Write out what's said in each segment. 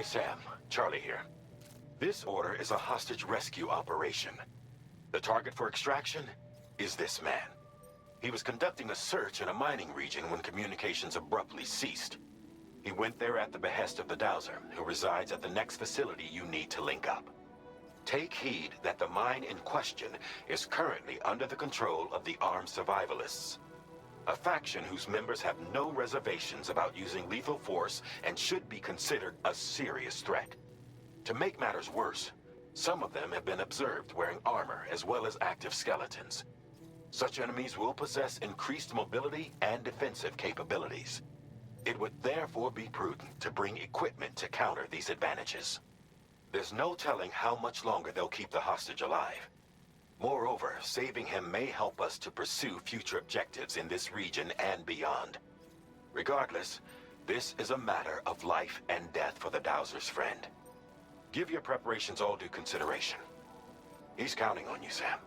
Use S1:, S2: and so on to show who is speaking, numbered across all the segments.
S1: Hey Sam, Charlie here. This order is a hostage rescue operation. The target for extraction is this man. He was conducting a search in a mining region when communications abruptly ceased. He went there at the behest of the Dowser, who resides at the next facility you need to link up. Take heed that the mine in question is currently under the control of the armed survivalists, a faction whose members have no reservations about using lethal force and should be considered a serious threat. To make matters worse, some of them have been observed wearing armor as well as active skeletons. Such enemies will possess increased mobility and defensive capabilities. It would therefore be prudent to bring equipment to counter these advantages. There's no telling how much longer they'll keep the hostage alive. Moreover, saving him may help us to pursue future objectives in this region and beyond. Regardless, this is a matter of life and death for the Dowser's friend. Give your preparations all due consideration. He's counting on you, Sam.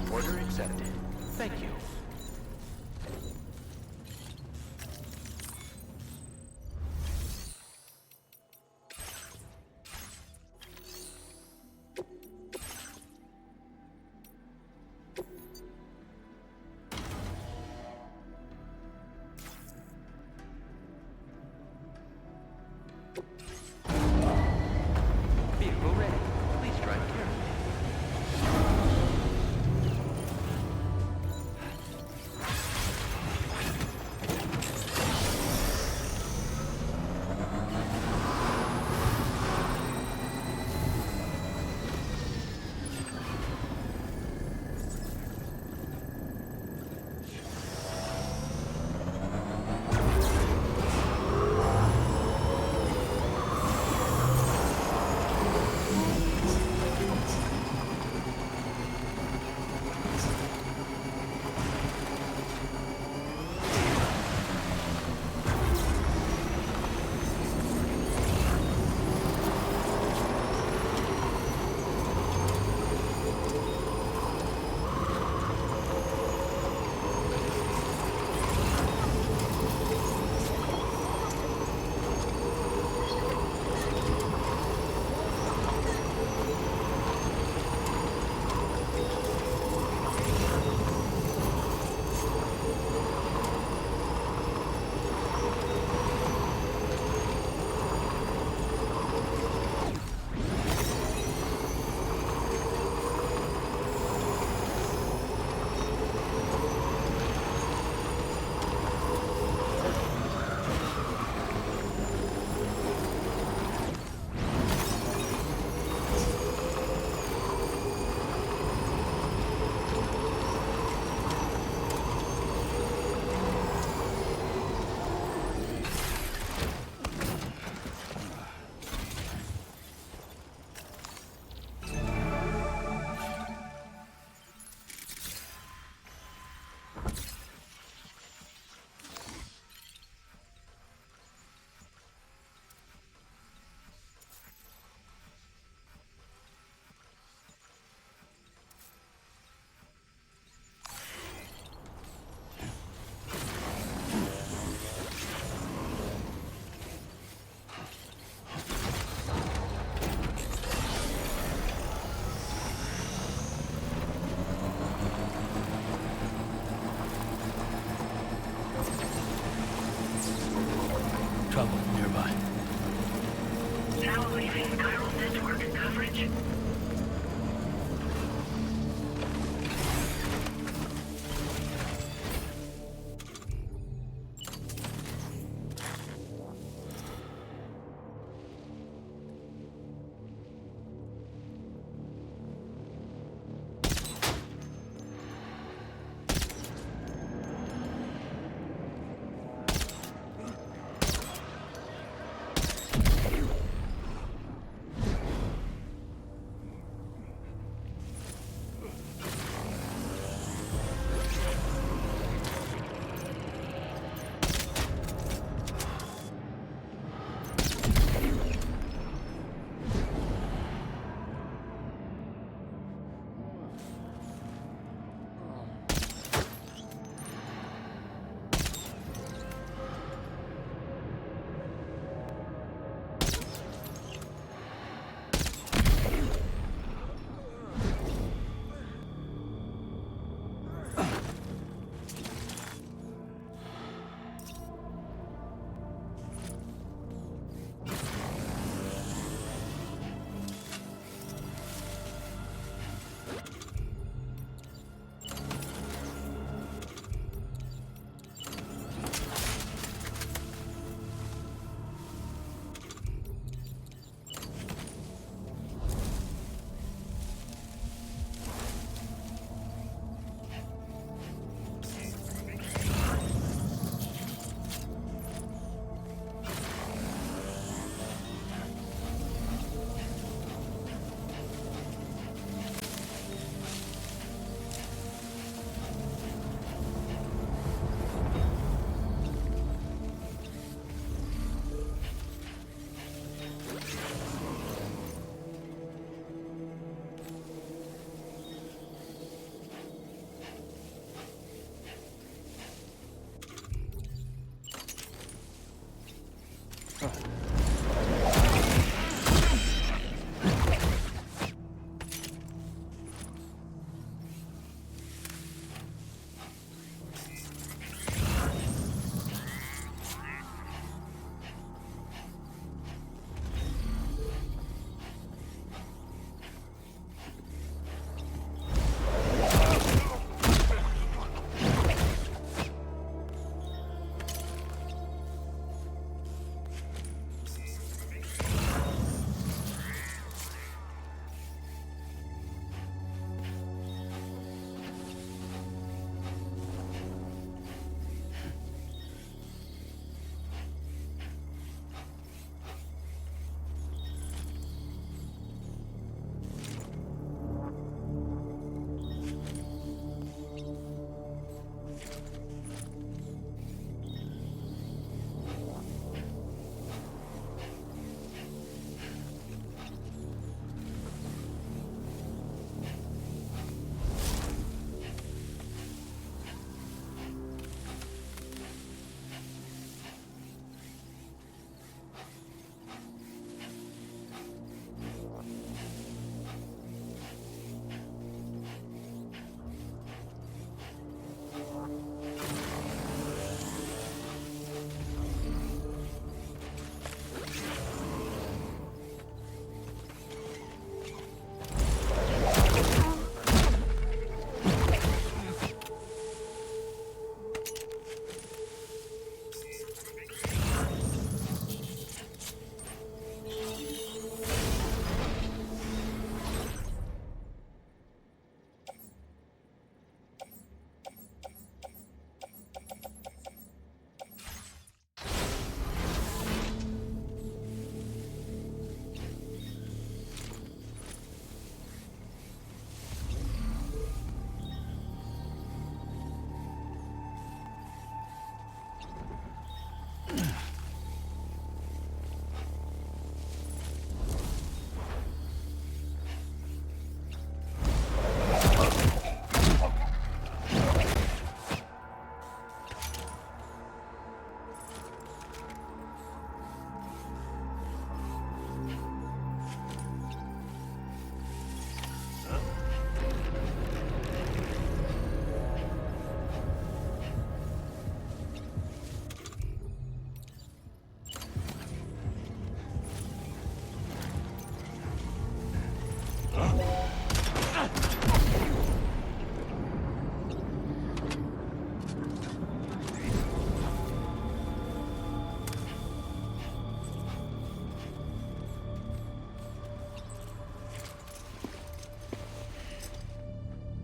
S2: Order accepted. Thank you. Vehicle ready. Please drive carefully.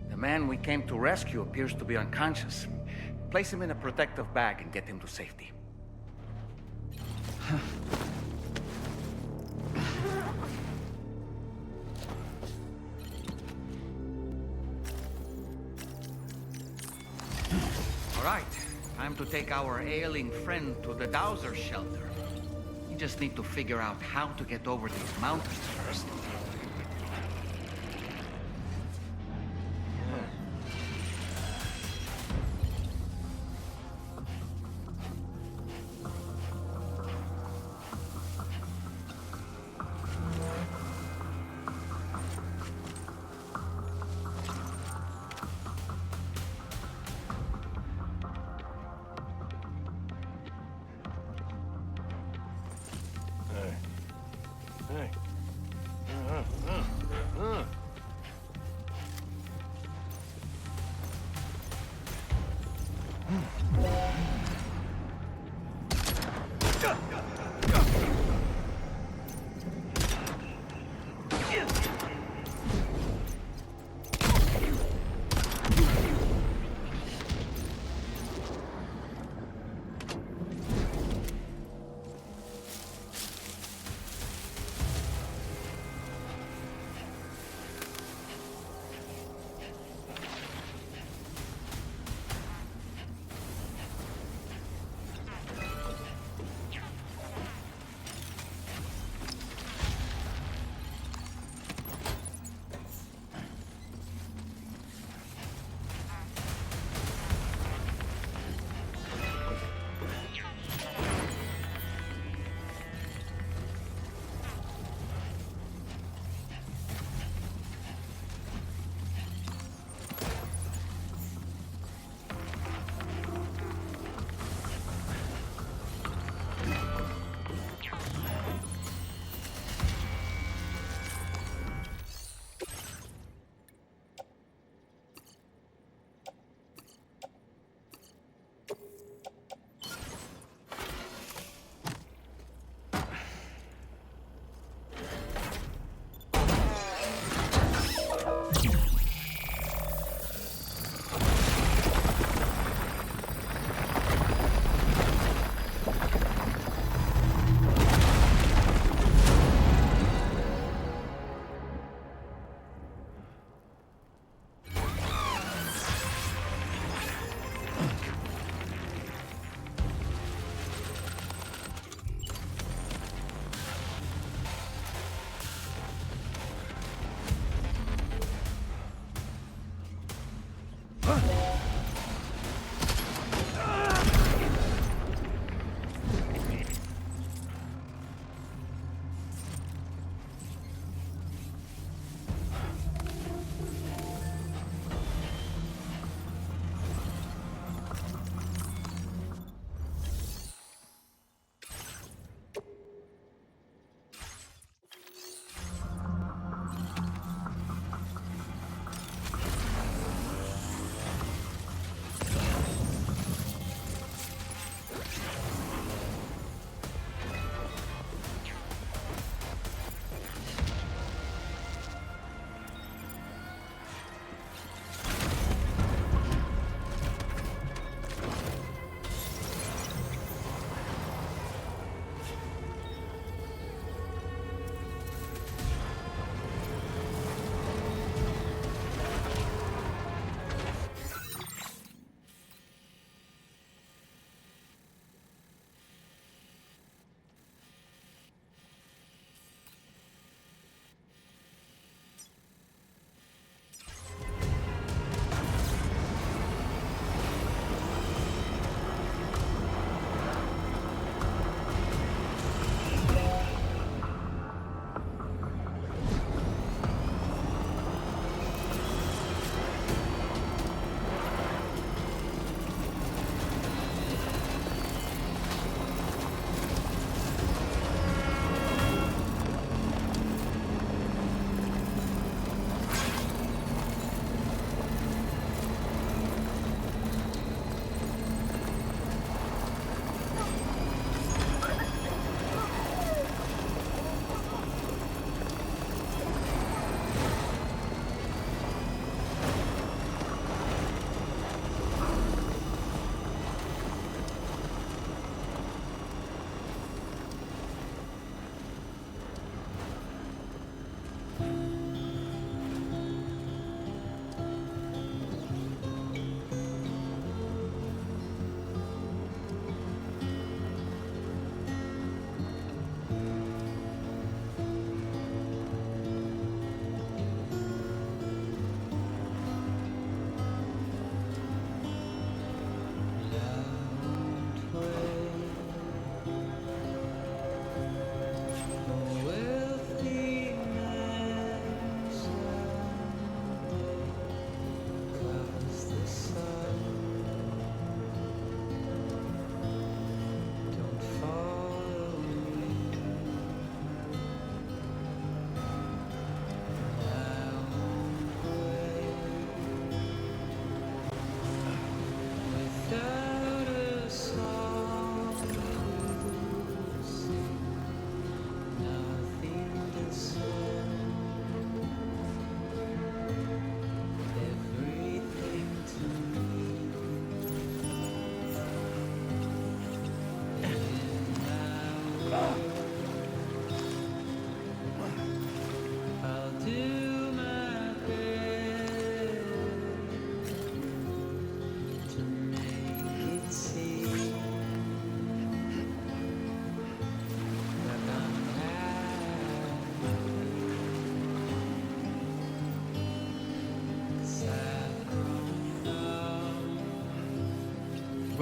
S3: The man we came to rescue appears to be unconscious. Place him in a protective bag and get him to safety. All right, time to take our ailing friend to the Dowser shelter. We just need to figure out how to get over these mountains first.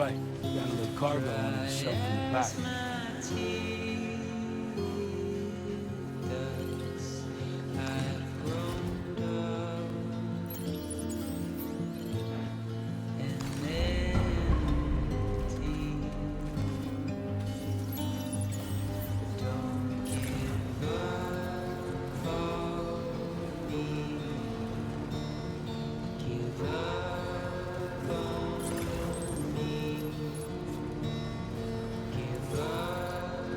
S4: right. You got a little cargo on the shelf in the back.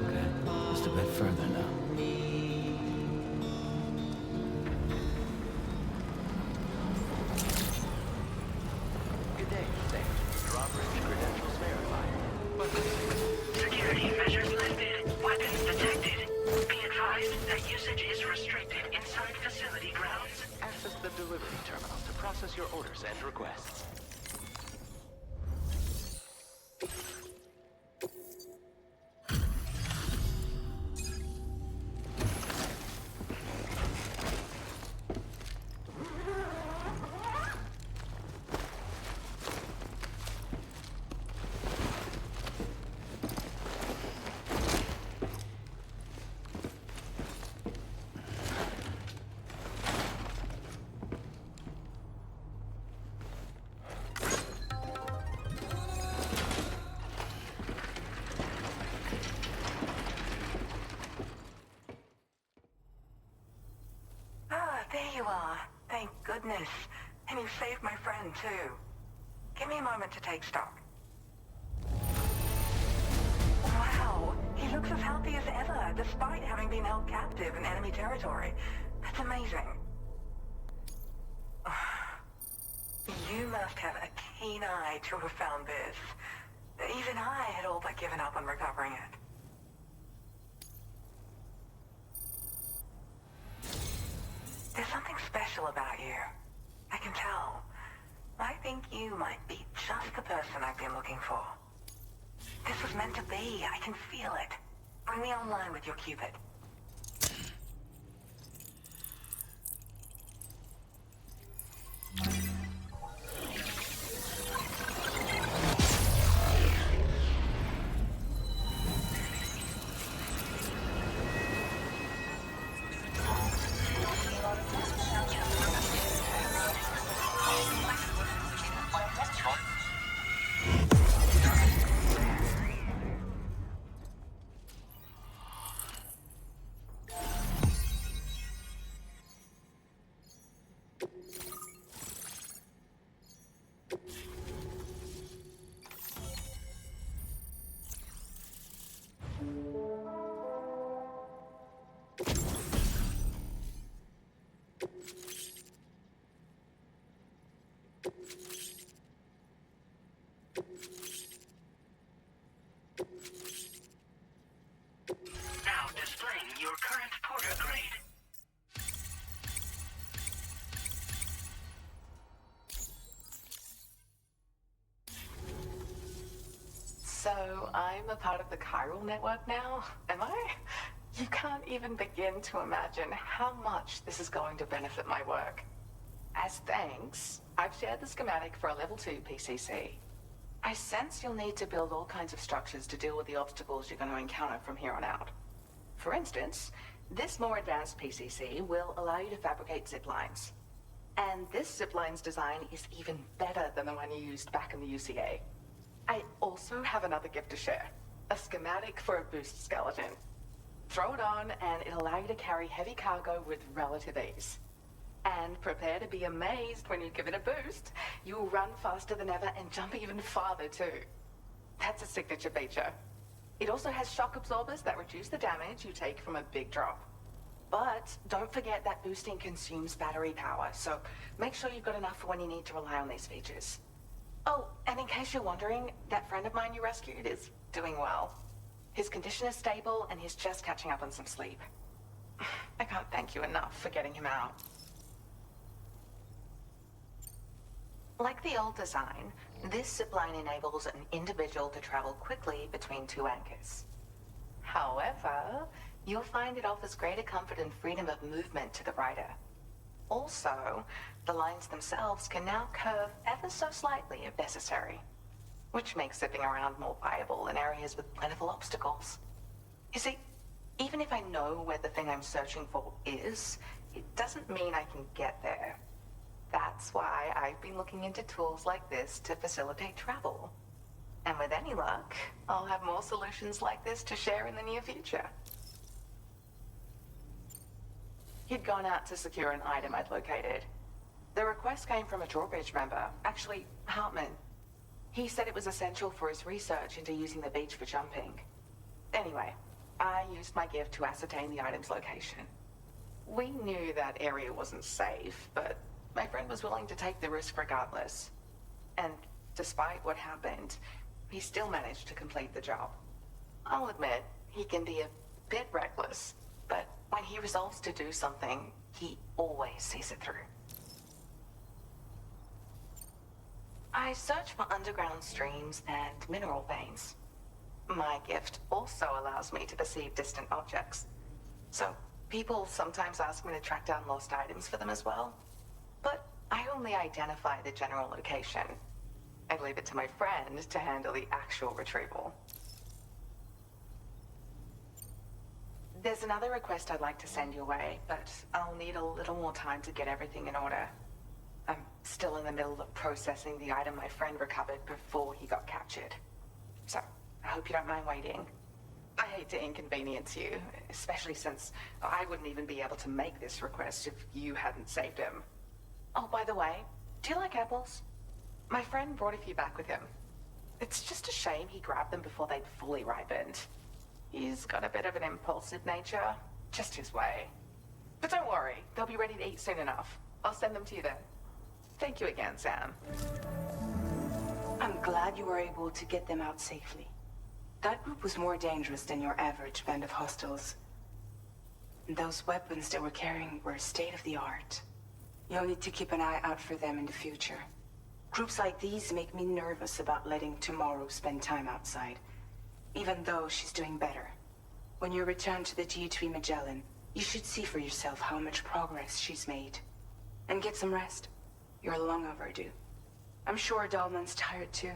S2: Okay, just a bit further now. Good day, Sage. Your operating credentials verified.
S5: Security measures lifted. Weapons detected. Be advised that usage is restricted inside facility grounds.
S2: Access the delivery terminal to process your orders and requests.
S6: There you are. Thank goodness. And you saved my friend, too. Give me a moment to take stock. Wow, he looks as healthy as ever, despite having been held captive in enemy territory. That's amazing. You must have a keen eye to have found this. Even I had all but given up on recovering it. There's something special about you. I can tell. I think you might be just the person I've been looking for. This was meant to be. I can feel it. Bring me online with your Cupid.
S5: Now displaying your current porter grade.
S6: So, I'm a part of the chiral network now, am I? You can't even begin to imagine how much this is going to benefit my work. As thanks, I've shared the schematic for a level 2 PCC. I sense you'll need to build all kinds of structures to deal with the obstacles you're going to encounter from here on out. For instance, this more advanced PCC will allow you to fabricate zip lines. And this zip line's design is even better than the one you used back in the UCA. I also have another gift to share. A schematic for a boost skeleton. Throw it on and it'll allow you to carry heavy cargo with relative ease. And prepare to be amazed when you give it a boost. You'll run faster than ever and jump even farther too. That's a signature feature. It also has shock absorbers that reduce the damage you take from a big drop. But don't forget that boosting consumes battery power, so make sure you've got enough for when you need to rely on these features. Oh, and in case you're wondering, that friend of mine you rescued is doing well. His condition is stable and he's just catching up on some sleep. I can't thank you enough for getting him out. Like the old design, this zipline enables an individual to travel quickly between two anchors. However, you'll find it offers greater comfort and freedom of movement to the rider. Also, the lines themselves can now curve ever so slightly if necessary. which makes zipping around more viable in areas with plentiful obstacles. You see, even if I know where the thing I'm searching for is, it doesn't mean I can get there. That's why I've been looking into tools like this to facilitate travel. And with any luck, I'll have more solutions like this to share in the near future. He'd gone out to secure an item I'd located. The request came from a drawbridge member, actually, Hartman. He said it was essential for his research into using the beach for jumping. Anyway, I used my gift to ascertain the item's location. We knew that area wasn't safe, but my friend was willing to take the risk regardless. And despite what happened, he still managed to complete the job. I'll admit, he can be a bit reckless, but when he resolves to do something, he always sees it through. I search for underground streams and mineral veins. My gift also allows me to perceive distant objects. So, people sometimes ask me to track down lost items for them as well. But I only identify the general location. I leave it to my friend to handle the actual retrieval. There's another request I'd like to send your way, but I'll need a little more time to get everything in order. I'm still in the middle of processing the item my friend recovered before he got captured. So, I hope you don't mind waiting. I hate to inconvenience you, especially since I wouldn't even be able to make this request if you hadn't saved him. Oh, by the way, do you like apples? My friend brought a few back with him. It's just a shame he grabbed them before they'd fully ripened. He's got a bit of an impulsive nature, just his way. But don't worry, they'll be ready to eat soon enough. I'll send them to you then. Thank you again, Sam.
S7: I'm glad you were able to get them out safely. That group was more dangerous than your average band of hostiles. Those weapons they were carrying were state-of-the-art. You'll need to keep an eye out for them in the future. Groups like these make me nervous about letting Tomorrow spend time outside, even though she's doing better. When you return to the G3 Magellan, you should see for yourself how much progress she's made. And get some rest. You're long overdue. I'm sure Dahlman's tired too.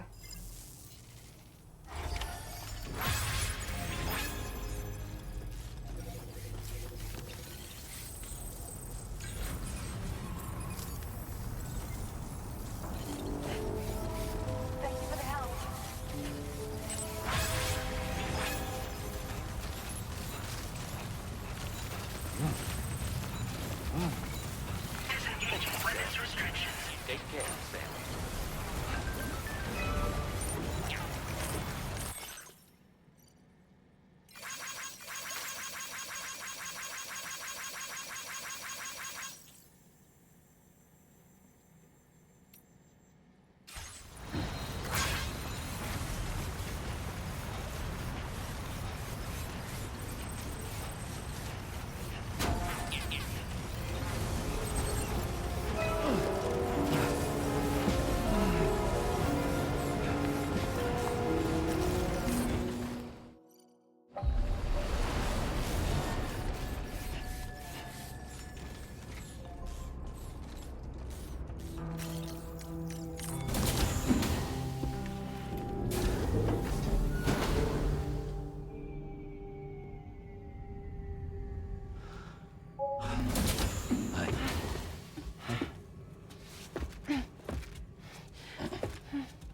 S6: Thank you for the help.
S5: Disengaging weapons restrictions.
S2: Take care, Sam.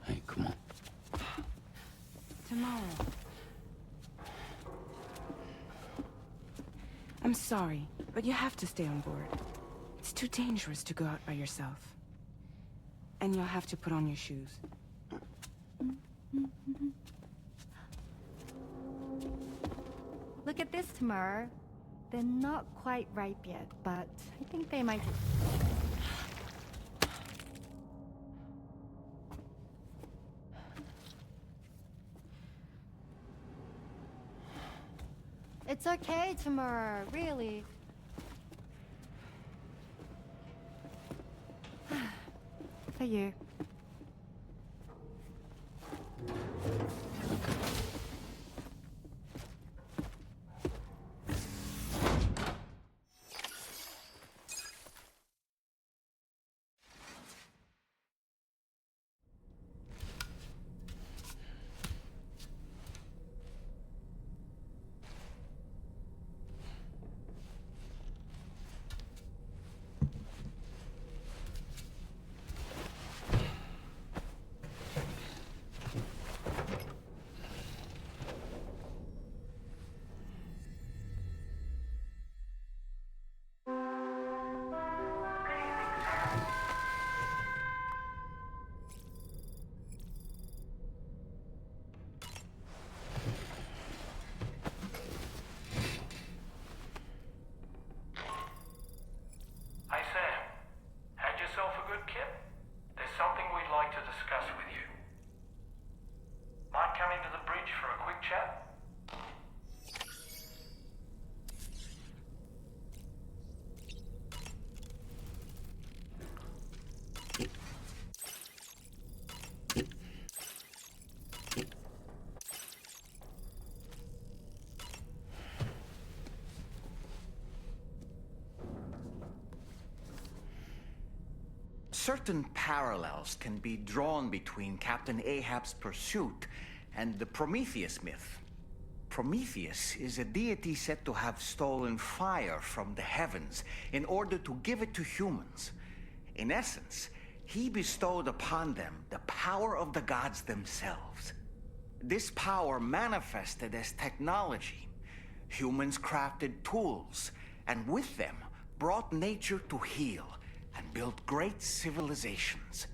S4: Hey, come on.
S7: Tomorrow. I'm sorry, but you have to stay on board. It's too dangerous to go out by yourself. And you'll have to put on your shoes.
S8: Look at this, Tamar. They're not quite ripe yet, but I think they might... It's okay, Tamar, really. For you.
S9: Yep. There's something we'd like to discuss with you. Might come into the bridge for a quick chat?
S3: Certain parallels can be drawn between Captain Ahab's pursuit and the Prometheus myth. Prometheus is a deity said to have stolen fire from the heavens in order to give it to humans. In essence, he bestowed upon them the power of the gods themselves. This power manifested as technology. Humans crafted tools, and with them brought nature to heal and built great civilizations.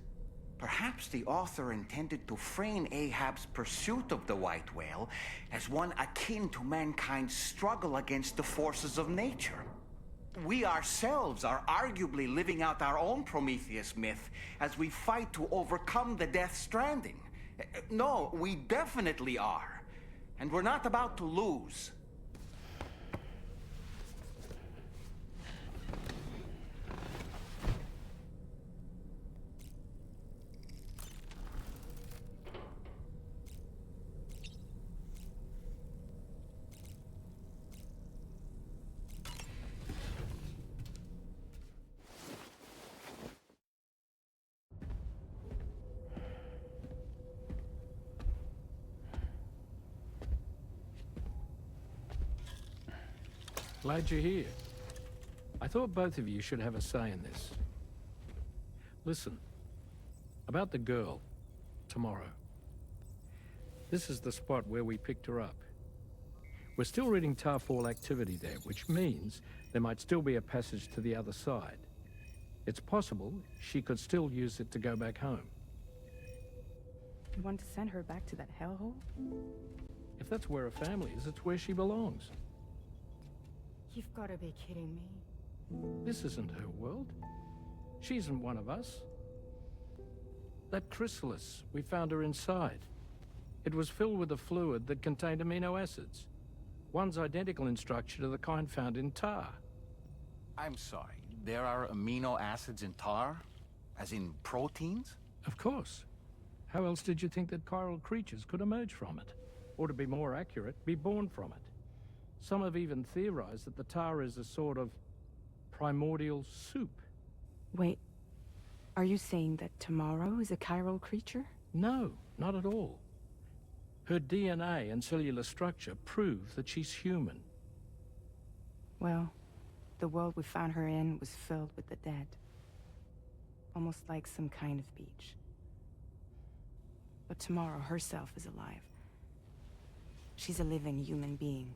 S3: Perhaps the author intended to frame Ahab's pursuit of the white whale as one akin to mankind's struggle against the forces of nature. We ourselves are arguably living out our own Prometheus myth as we fight to overcome the Death Stranding. No, we definitely are. And we're not about to lose.
S10: Glad you're here. I thought both of you should have a say in this. Listen, about the girl, tomorrow. This is the spot where we picked her up. We're still reading Tarfall activity there, which means there might still be a passage to the other side. It's possible she could still use it to go back home.
S11: You want to send her back to that hellhole?
S10: If that's where her family is, it's where she belongs.
S11: You've got to be kidding me.
S10: This isn't her world. She isn't one of us. That chrysalis, we found her inside. It was filled with a fluid that contained amino acids. One's identical in structure to the kind found in tar.
S3: I'm sorry, there are amino acids in tar? As in proteins?
S10: Of course. How else did you think that chiral creatures could emerge from it? Or to be more accurate, be born from it? Some have even theorized that the tar is a sort of primordial soup.
S11: Wait, are you saying that tomorrow is a chiral creature?
S10: No, not at all. Her DNA and cellular structure prove that she's human.
S11: Well, the world we found her in was filled with the dead. Almost like some kind of beach. But tomorrow herself is alive. She's a living human being.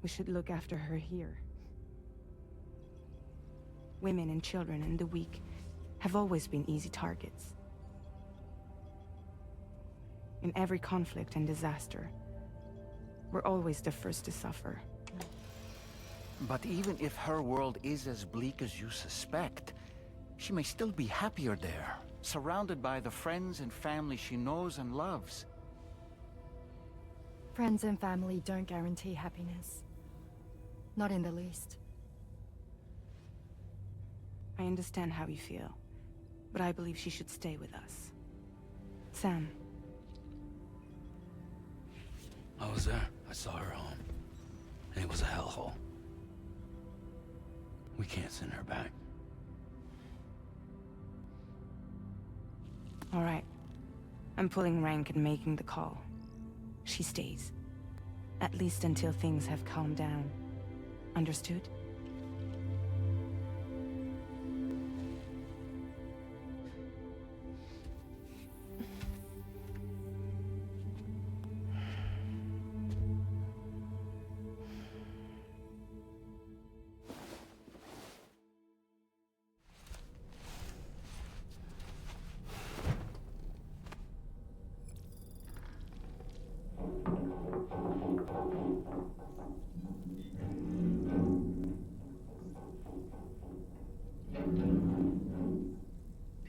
S11: We should look after her here. Women and children and the weak have always been easy targets. In every conflict and disaster, we're always the first to suffer.
S3: But even if her world is as bleak as you suspect, she may still be happier there, surrounded by the friends and family she knows and loves.
S8: Friends and family don't guarantee happiness. Not in the least.
S11: I understand how you feel, but I believe she should stay with us. Sam.
S4: I was there. I saw her home. And it was a hellhole. We can't send her back.
S11: All right. I'm pulling rank and making the call. She stays. At least until things have calmed down. Understood?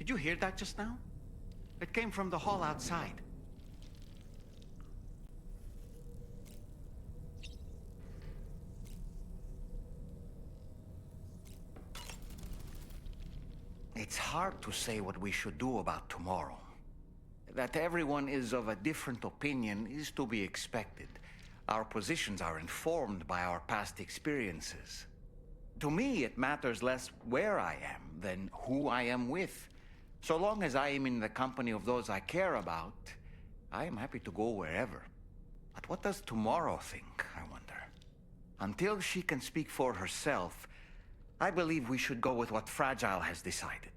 S3: Did you hear that just now? It came from the hall outside. It's hard to say what we should do about tomorrow. That everyone is of a different opinion is to be expected. Our positions are informed by our past experiences. To me, it matters less where I am than who I am with. So long as I am in the company of those I care about, I am happy to go wherever. But what does tomorrow think, I wonder? Until she can speak for herself, I believe we should go with what Fragile has decided.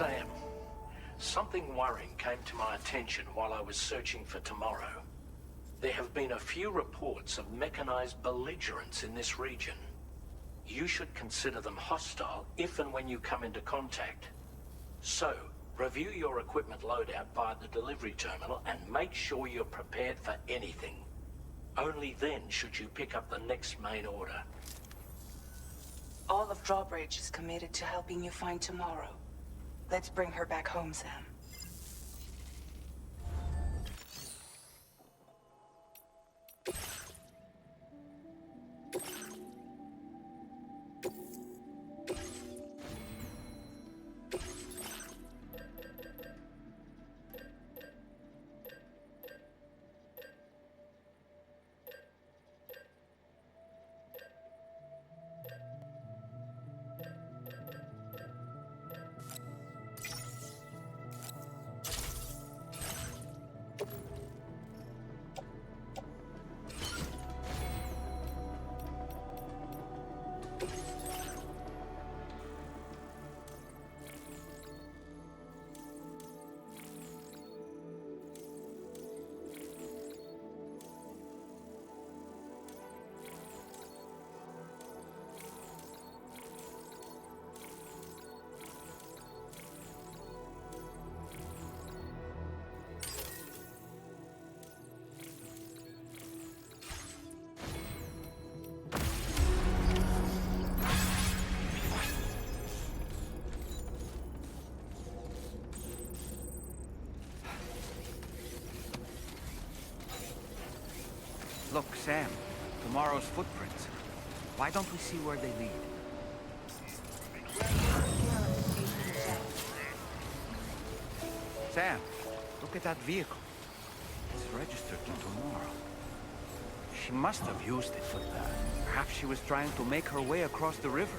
S12: Sam, something worrying came to my attention while I was searching for tomorrow. There have been a few reports of mechanized belligerents in this region. You should consider them hostile if and when you come into contact. So, review your equipment loadout via the delivery terminal and make sure you're prepared for anything. Only then should you pick up the next main order.
S7: All of Drawbridge is committed to helping you find tomorrow. Let's bring her back home, Sam.
S3: Look, Sam, tomorrow's footprints. Why don't we see where they lead? Sam, look at that vehicle. It's registered to tomorrow. She must have used it for that. Perhaps she was trying to make her way across the river.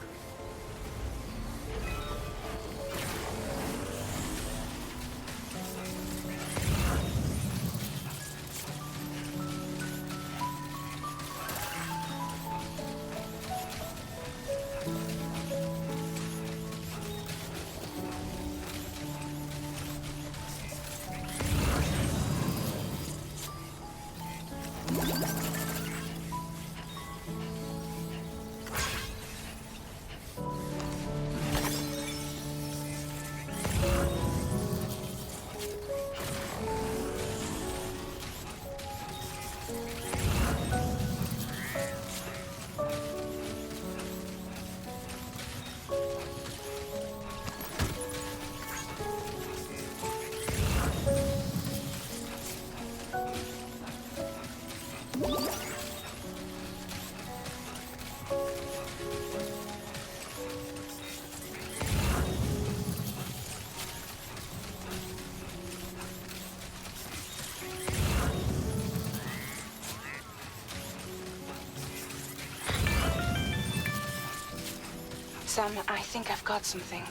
S7: Sam, I think I've got something.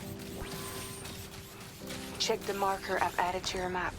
S7: Check the marker I've added to your map.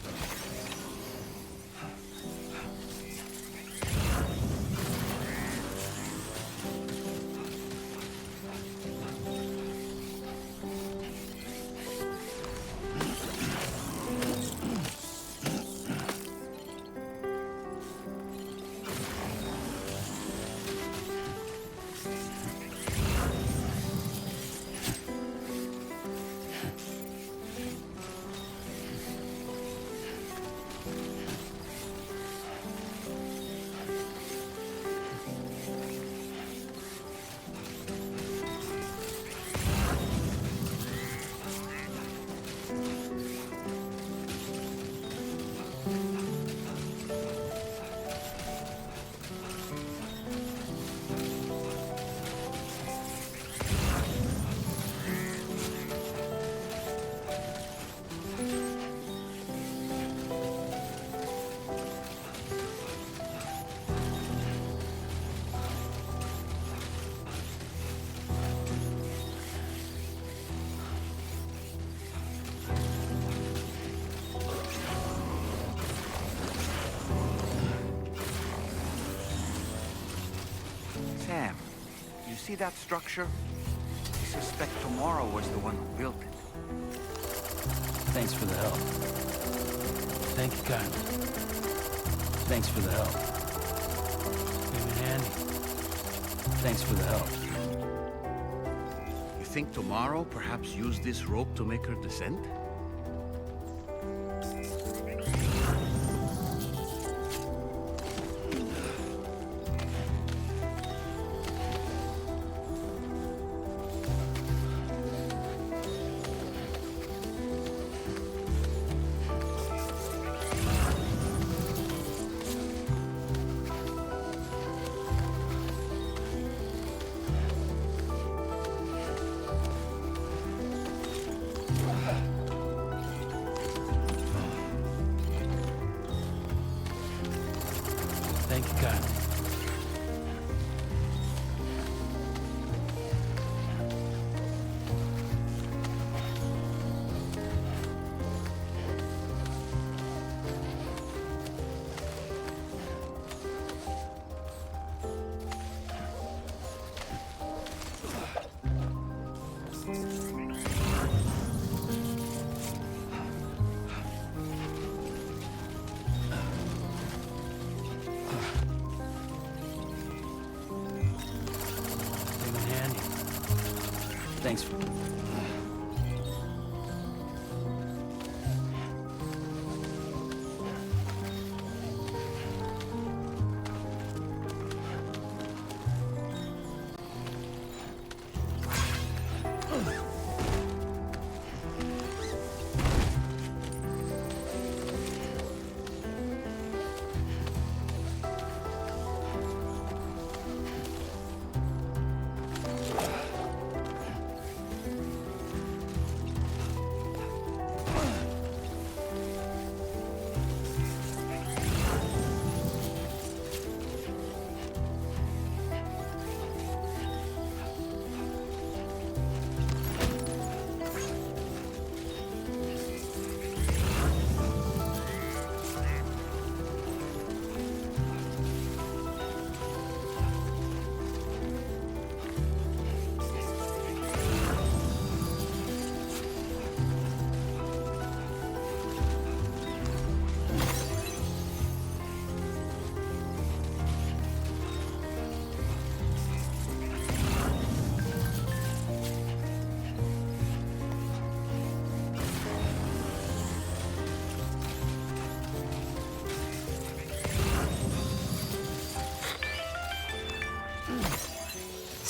S3: Sam, you see that structure? I suspect Tomorrow was the one who built it.
S4: Thanks for the help. Thank you kindly. Thanks for the help. Came in handy. Thanks for the help.
S3: You think Tomorrow perhaps used this rope to make her descent?
S4: Thank you kindly. Thanks for...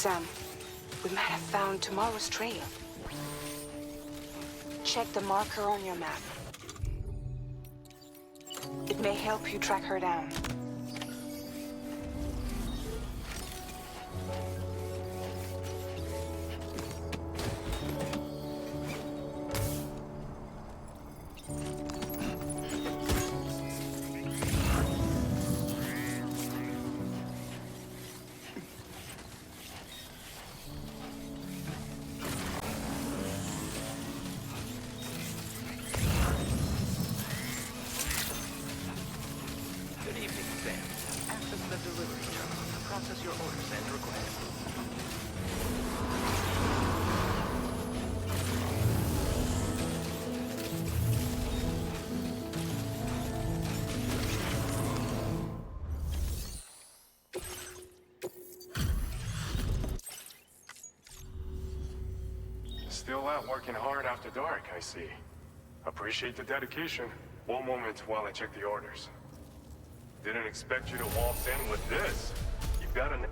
S7: Sam, we might have found tomorrow's trail. Check the marker on your map. It may help you track her down.
S2: Good evening, Sam. Access the delivery terminal to process your orders and requests.
S13: Still out working hard after dark, I see. Appreciate the dedication. One moment while I check the orders. Didn't expect you to waltz in with this. You've got an...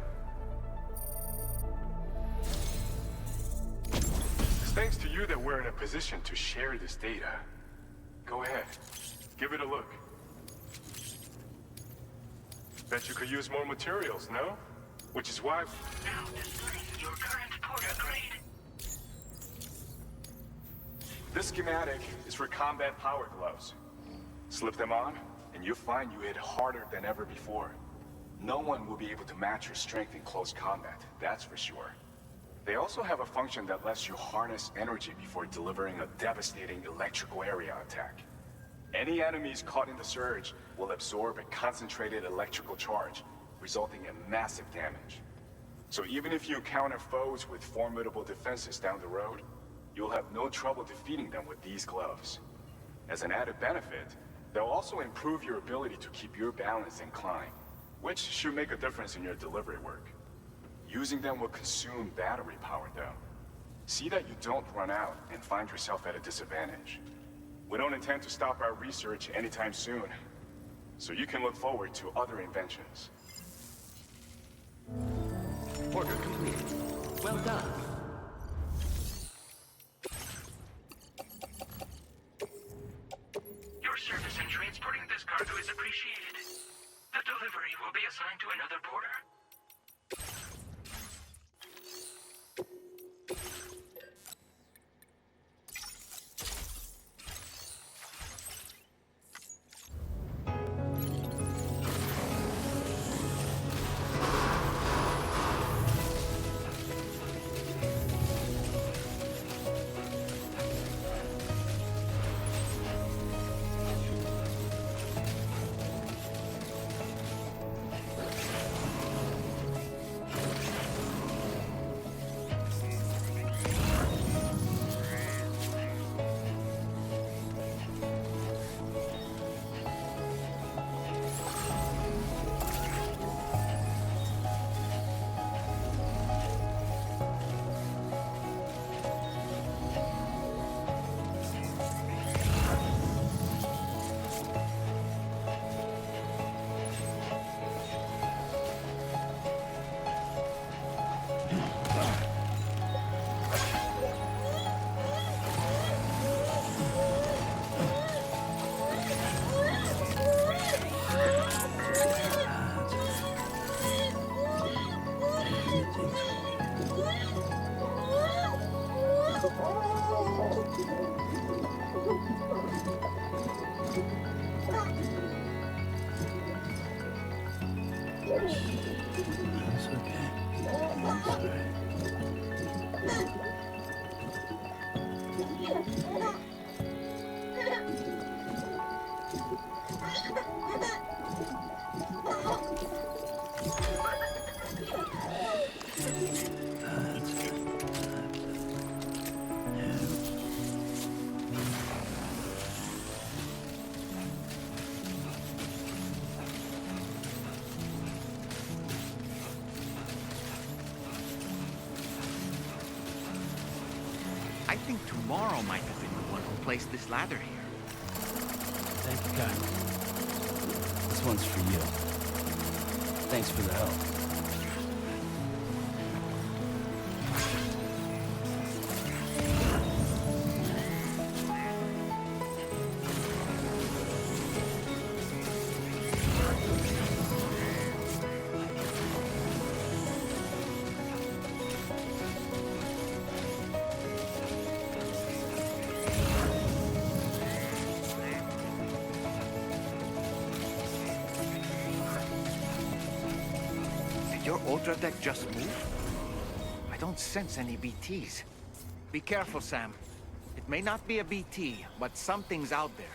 S13: It's thanks to you that we're in a position to share this data. Go ahead. Give it a look. Bet you could use more materials, no? Which is why...
S5: Now displaying your current porter grade.
S13: This schematic is for combat power gloves. Slip them on, and you'll find you hit harder than ever before. No one will be able to match your strength in close combat, that's for sure. They also have a function that lets you harness energy before delivering a devastating electrical area attack. Any enemies caught in the surge will absorb a concentrated electrical charge, resulting in massive damage. So even if you encounter foes with formidable defenses down the road, you'll have no trouble defeating them with these gloves. As an added benefit, they'll also improve your ability to keep your balance and climb, which should make a difference in your delivery work. Using them will consume battery power though. See that you don't run out and find yourself at a disadvantage. We don't intend to stop our research anytime soon, so you can look forward to other inventions.
S2: Order completed. Well done.
S5: Your service in transporting this cargo is appreciated. The delivery will be assigned to another porter.
S4: That's okay. That's right.
S3: I think tomorrow might have been the one who placed this ladder here.
S4: Thank you, kindly. This one's for you. Thanks for the help.
S3: your Ultra deck just moved? I don't sense any BTs. Be careful, Sam. It may not be a BT, but something's out there.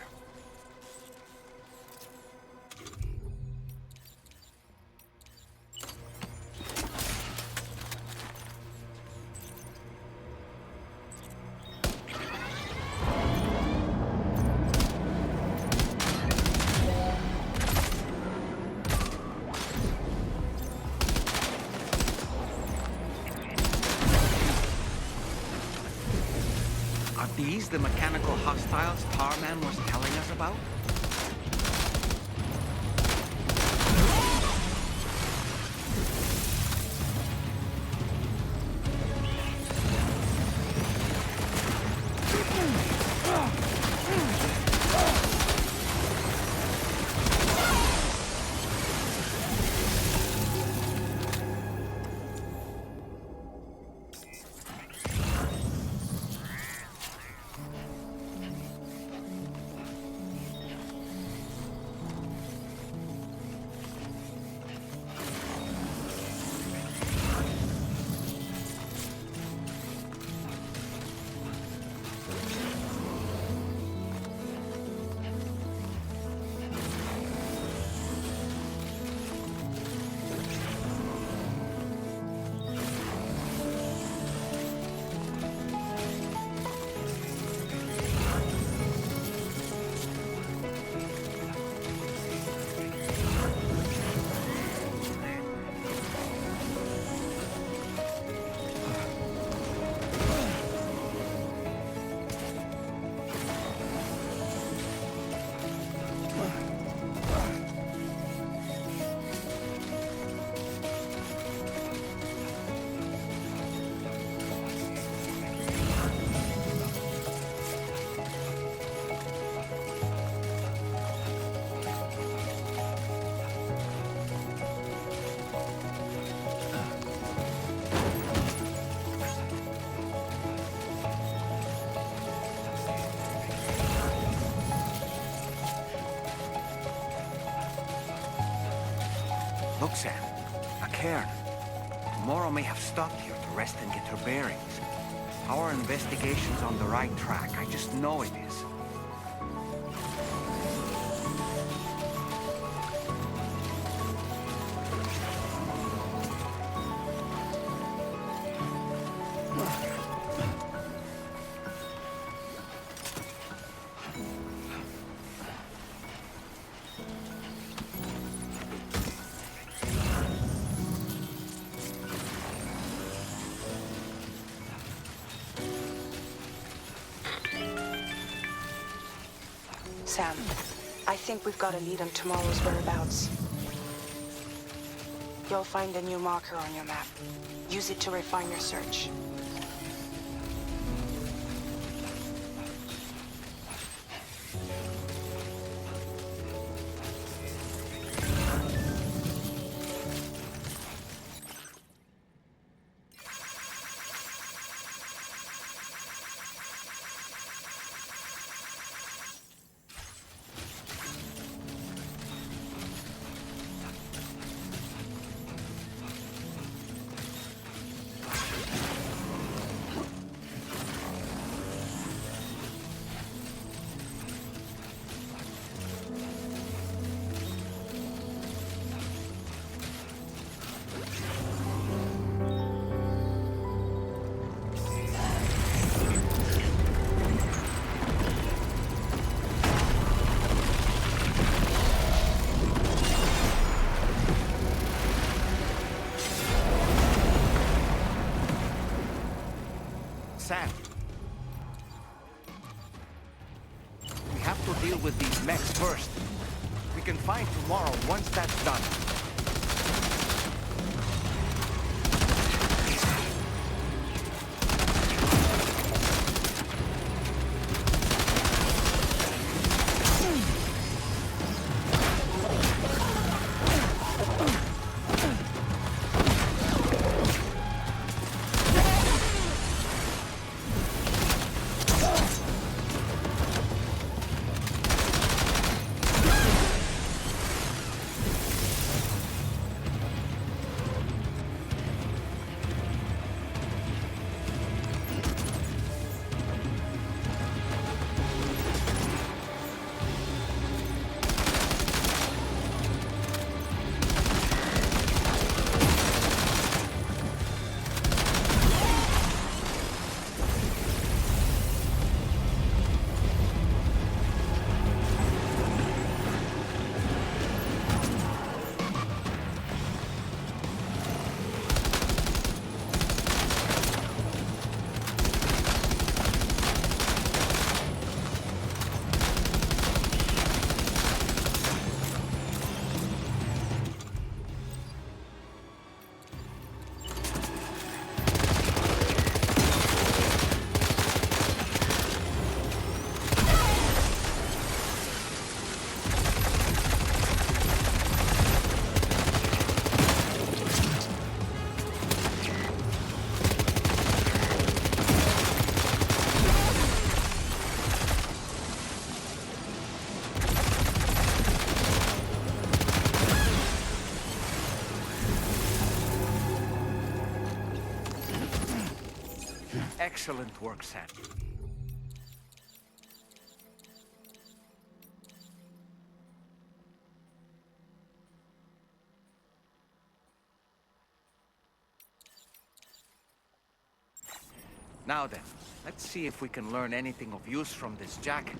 S3: Are these the mechanical hostiles Tarman was telling us about? Look, Sam. A cairn. Tomorrow may have stopped here to rest and get her bearings. Our investigation's on the right track. I just know it is.
S7: Sam, I think we've got a lead on tomorrow's whereabouts. You'll find a new marker on your map. Use it to refine your search.
S3: Sam. We have to deal with these mechs first. We can find tomorrow once that's done. Excellent work, Sam. Now then, let's see if we can learn anything of use from this jacket.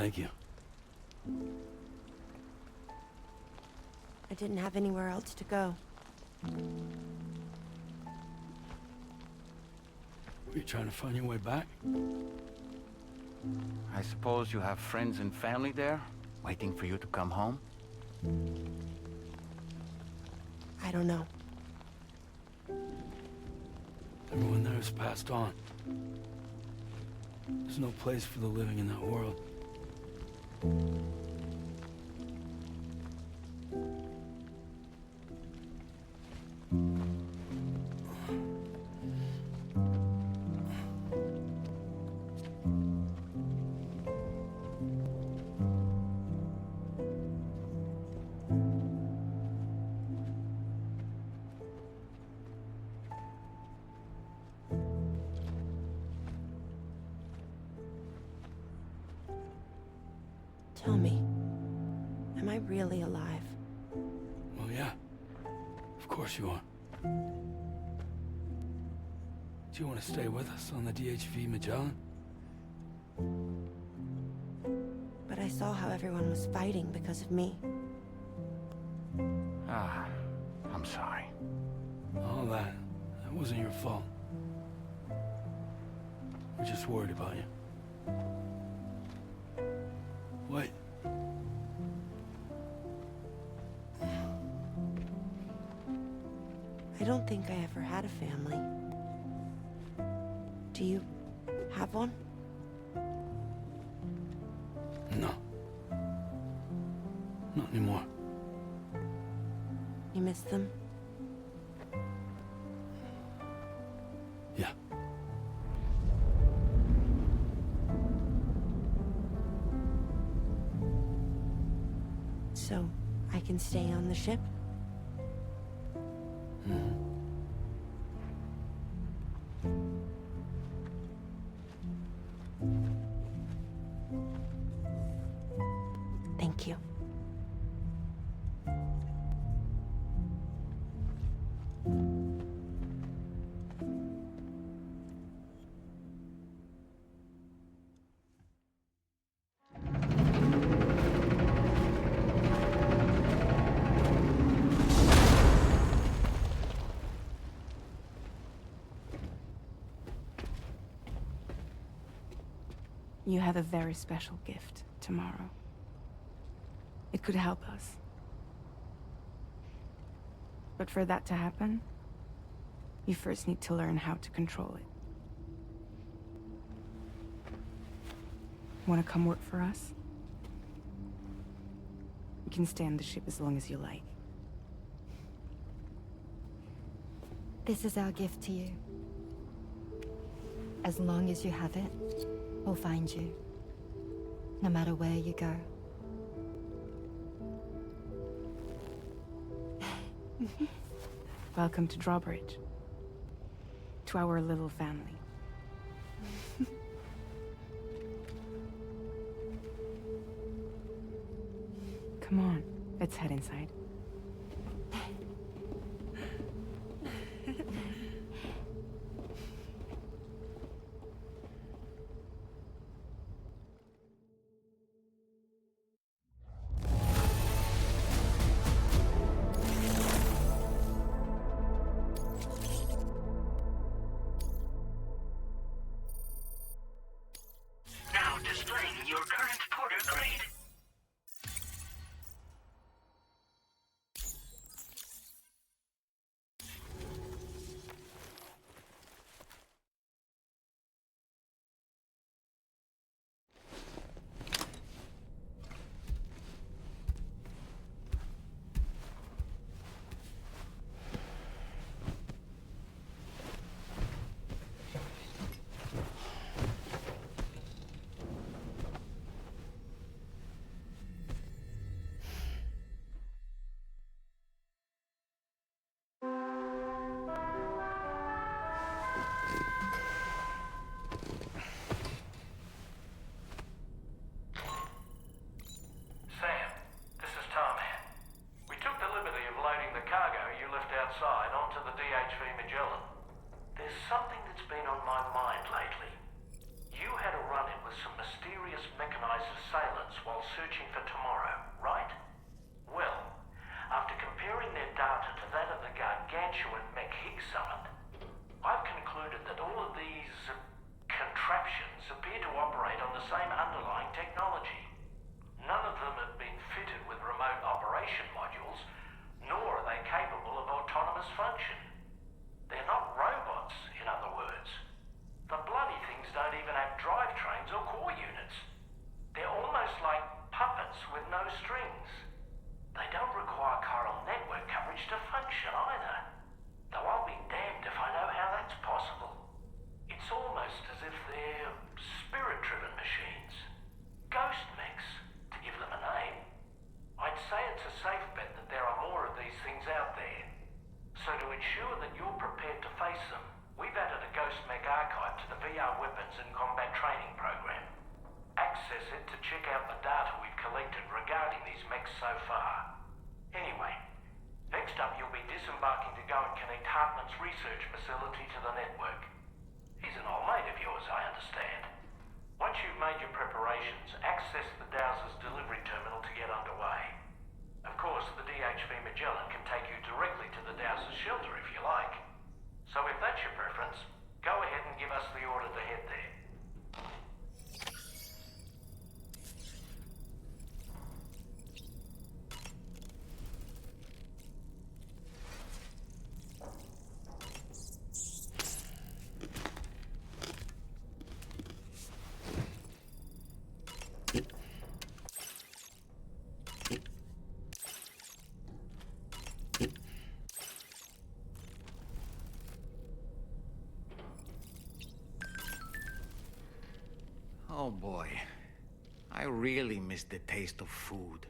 S4: Thank you.
S14: I didn't have anywhere else to go.
S4: Were you trying to find your way back?
S3: I suppose you have friends and family there, waiting for you to come home?
S14: I don't know.
S4: Everyone there has passed on. There's no place for the living in that world.
S14: Tell me, am I really alive?
S4: Well, yeah. Of course you are. Do you want to stay with us on the DHV Magellan?
S14: But I saw how everyone was fighting because of me.
S3: Ah, I'm sorry.
S4: All that wasn't your fault. We're just worried about you. Wait.
S14: I don't think I ever had a family. Do you have one?
S4: No. Not anymore.
S14: You miss them?
S4: Yeah.
S14: So, I can stay on the ship? Thank you.
S11: You have a very special gift tomorrow. It could help us. But for that to happen, you first need to learn how to control it. Want to come work for us? You can stay on the ship as long as you like.
S8: This is our gift to you. As long as you have it, we'll find you. No matter where you go.
S11: Welcome to Drawbridge. To our little family. Come on, let's head inside.
S5: Now displaying your current porter grade.
S9: Sam, this is Tarman. We took the liberty of loading the cargo you left outside onto the DHV Magellan. There's something that's been on my mind lately. You had a run-in with some mysterious mechanized assailants while searching for tomorrow, right? Well, after comparing their data to that of the gargantuan mech Higgs summoned, I've concluded that all of these contraptions appear to operate on the same underlying technology. None of them have been fitted with remote operation modules, nor are they capable of autonomous function. They're not robots, in other words. The bloody things don't even have drivetrains or core units. They're almost like puppets with no strings. They don't require chiral network coverage to function either. Though I'll be damned if I know how that's possible. It's almost as if they're spirit-driven machines. Ghost mechs, to give them a name. I'd say it's a safe bet that there are more of these things out there. So to ensure that you're prepared to face them, we've added a Ghost Mech archive to the VR Weapons and Combat Training program. Access it to check out the data we've collected regarding these mechs so far. Anyway, next up you'll be disembarking to go and connect Hartman's research facility to the network. He's an old mate of yours, I understand. Once you've made your preparations, access the Dowser's delivery terminal to get underway. Of course, the DHV Magellan can take you directly to the Dowser's shelter if you like. So if that's your preference, go ahead and give us the order to head there.
S3: Oh boy. I really miss the taste of food.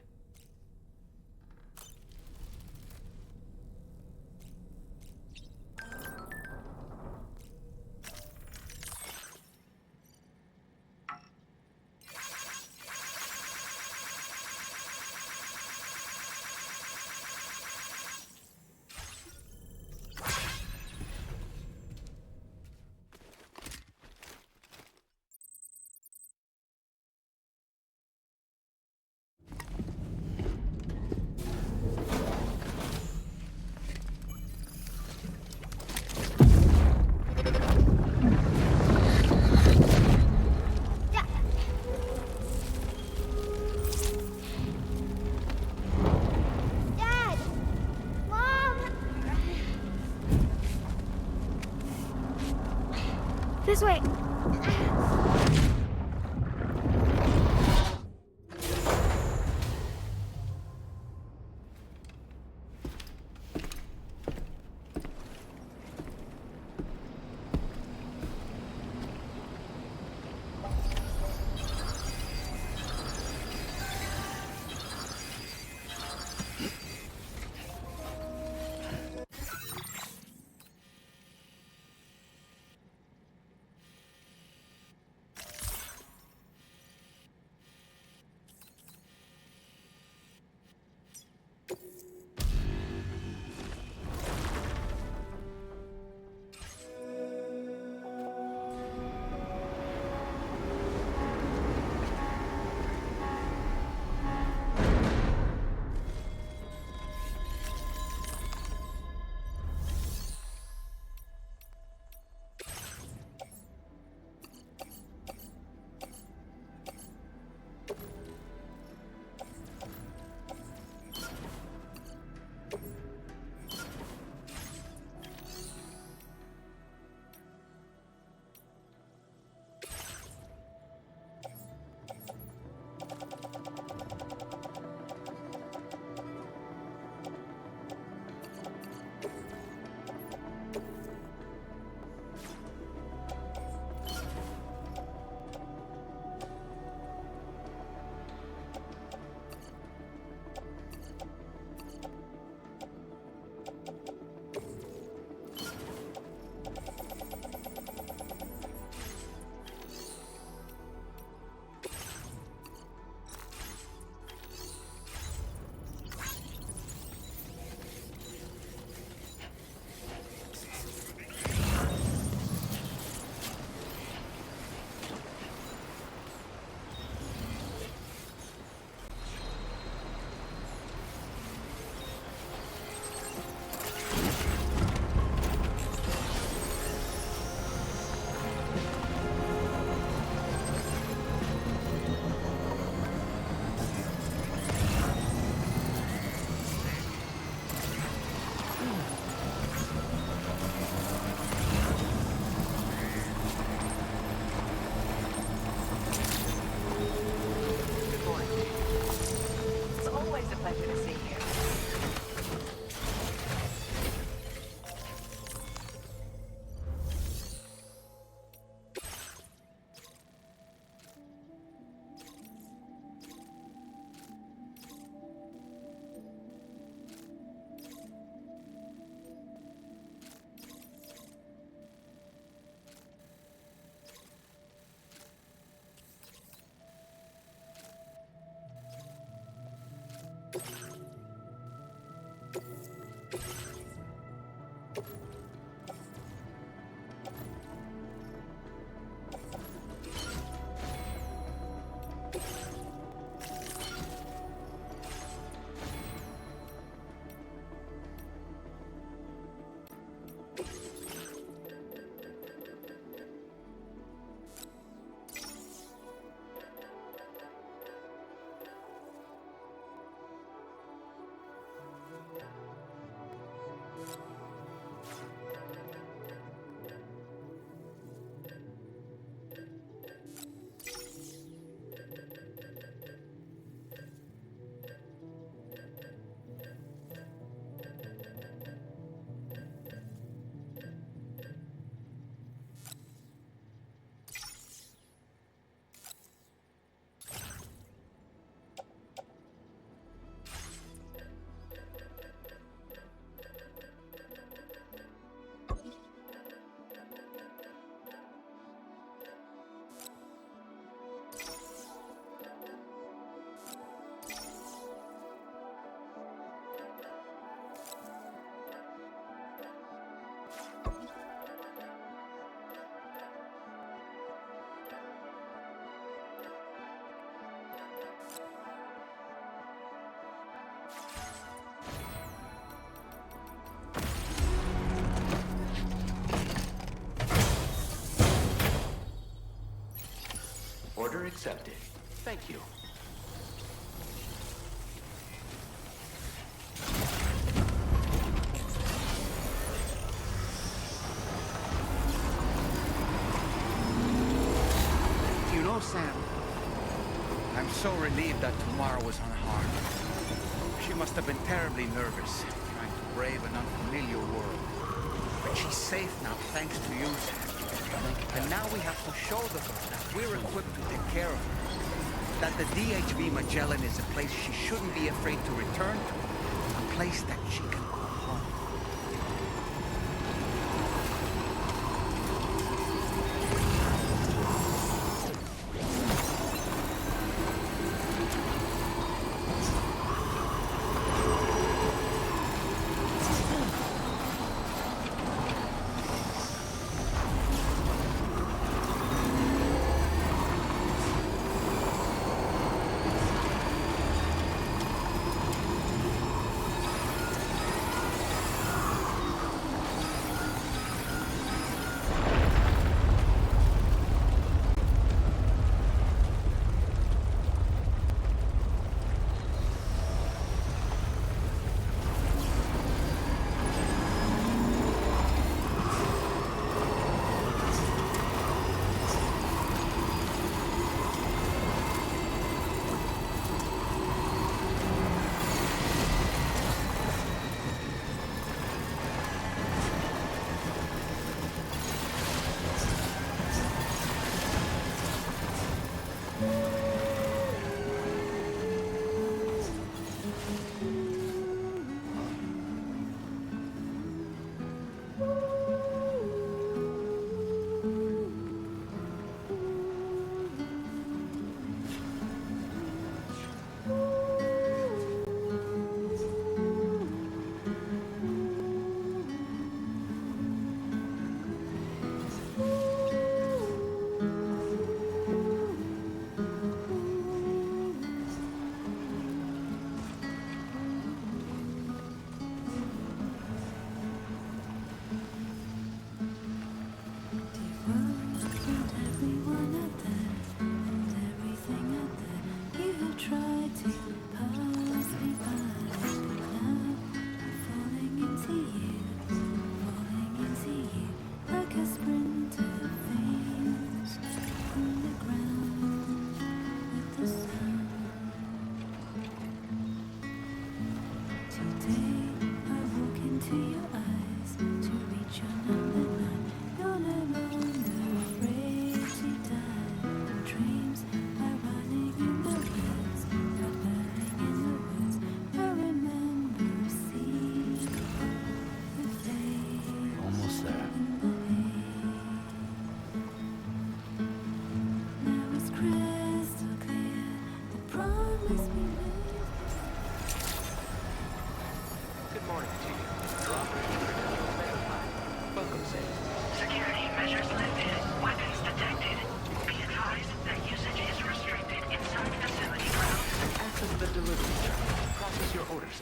S8: This way.
S2: Order accepted. Thank you.
S3: Sam. I'm so relieved that Tamara was unharmed. She must have been terribly nervous, trying to brave an unfamiliar world. But she's safe now, thanks to you, Sam. And now we have to show the world that we're equipped to take care of her. That the DHV Magellan is a place she shouldn't be afraid to return to. A place that she can call home.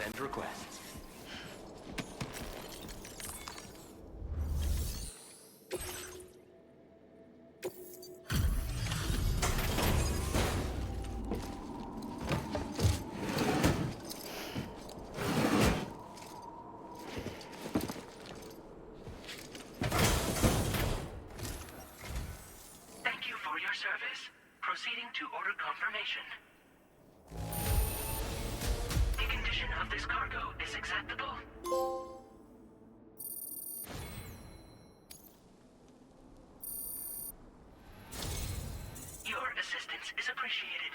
S2: And requests.
S5: Thank you for your service. Proceeding to order confirmation. The condition of this cargo is acceptable. Your assistance is appreciated.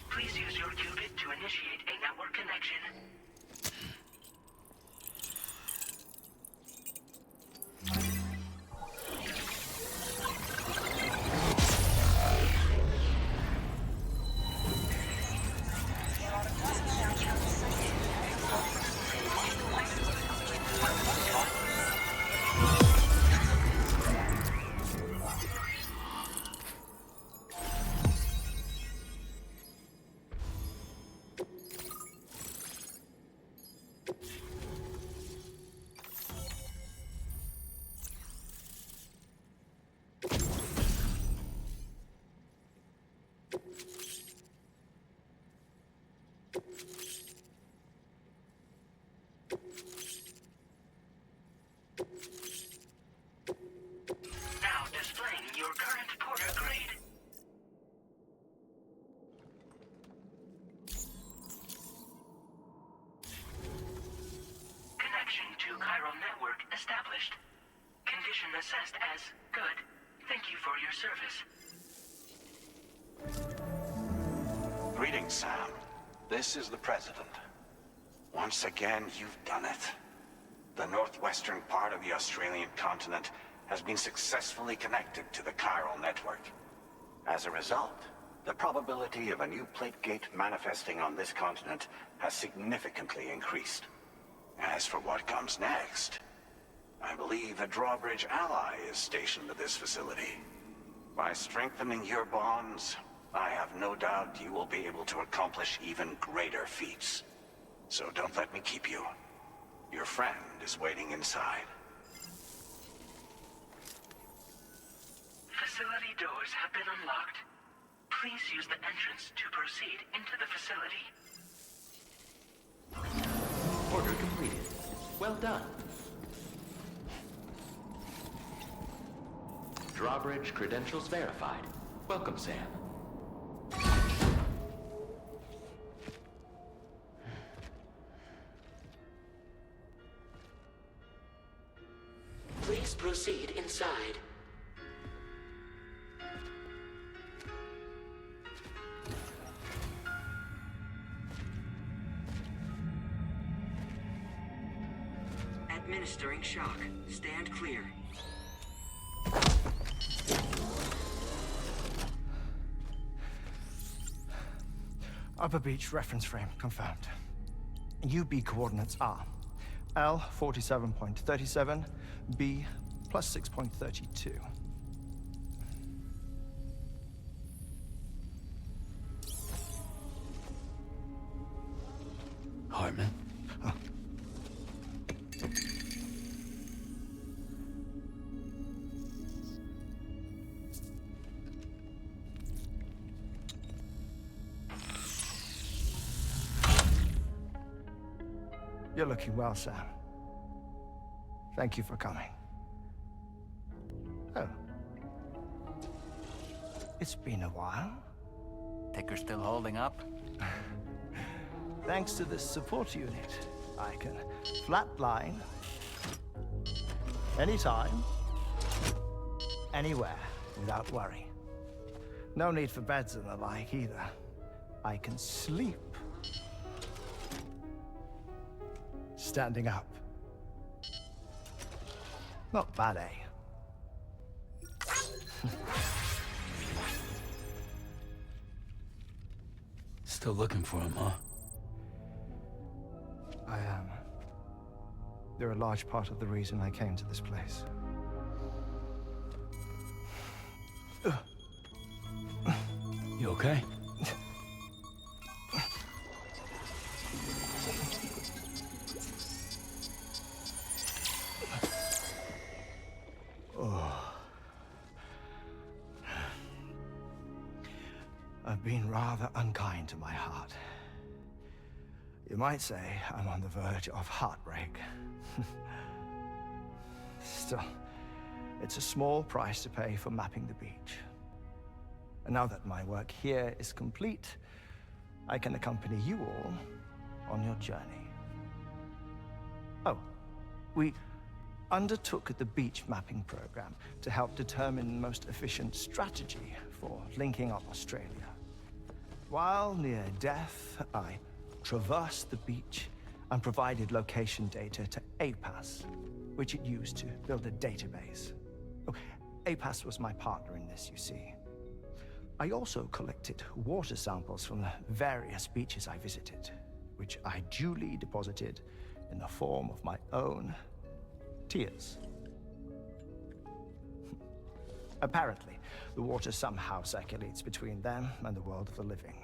S5: Please use your qubit to initiate a network connection. extinction assessed as good. Thank you for your service.
S15: Greetings, Sam. This is the President. Once again, you've done it. The northwestern part of the Australian continent has been successfully connected to the chiral network. As a result, the probability of a new plate gate manifesting on this continent has significantly increased. As for what comes next, I believe a drawbridge ally is stationed at this facility. By strengthening your bonds, I have no doubt you will be able to accomplish even greater feats. So don't let me keep you. Your friend is waiting inside.
S5: Facility doors have been unlocked. Please use the entrance to proceed into the facility.
S2: Order completed. Well done. Drawbridge credentials verified. Welcome, Sam.
S5: Please proceed inside. Administering shock. Stand clear.
S16: Upper beach reference frame confirmed. UB coordinates are L 47.37, B plus 6.32.
S4: Hartman?
S16: Oh. You're looking well, Sam. Thank you for coming. Oh. It's been a while.
S3: Ticker still holding up?
S16: Thanks to this support unit, I can flatline anytime, anywhere, without worry. No need for beds and the like either. I can sleep standing up. Not bad, eh?
S4: Still looking for him, huh?
S16: I am. They're a large part of the reason I came to this place.
S4: You okay?
S16: I've been rather unkind to my heart. You might say I'm on the verge of heartbreak. Still, it's a small price to pay for mapping the beach. And now that my work here is complete, I can accompany you all on your journey. Oh, we undertook the beach mapping program to help determine the most efficient strategy for linking up Australia. While near death, I traversed the beach and provided location data to APAS, which it used to build a database. Oh, APAS was my partner in this, you see. I also collected water samples from the various beaches I visited, which I duly deposited in the form of my own tears. Apparently, the water somehow circulates between them and the world of the living.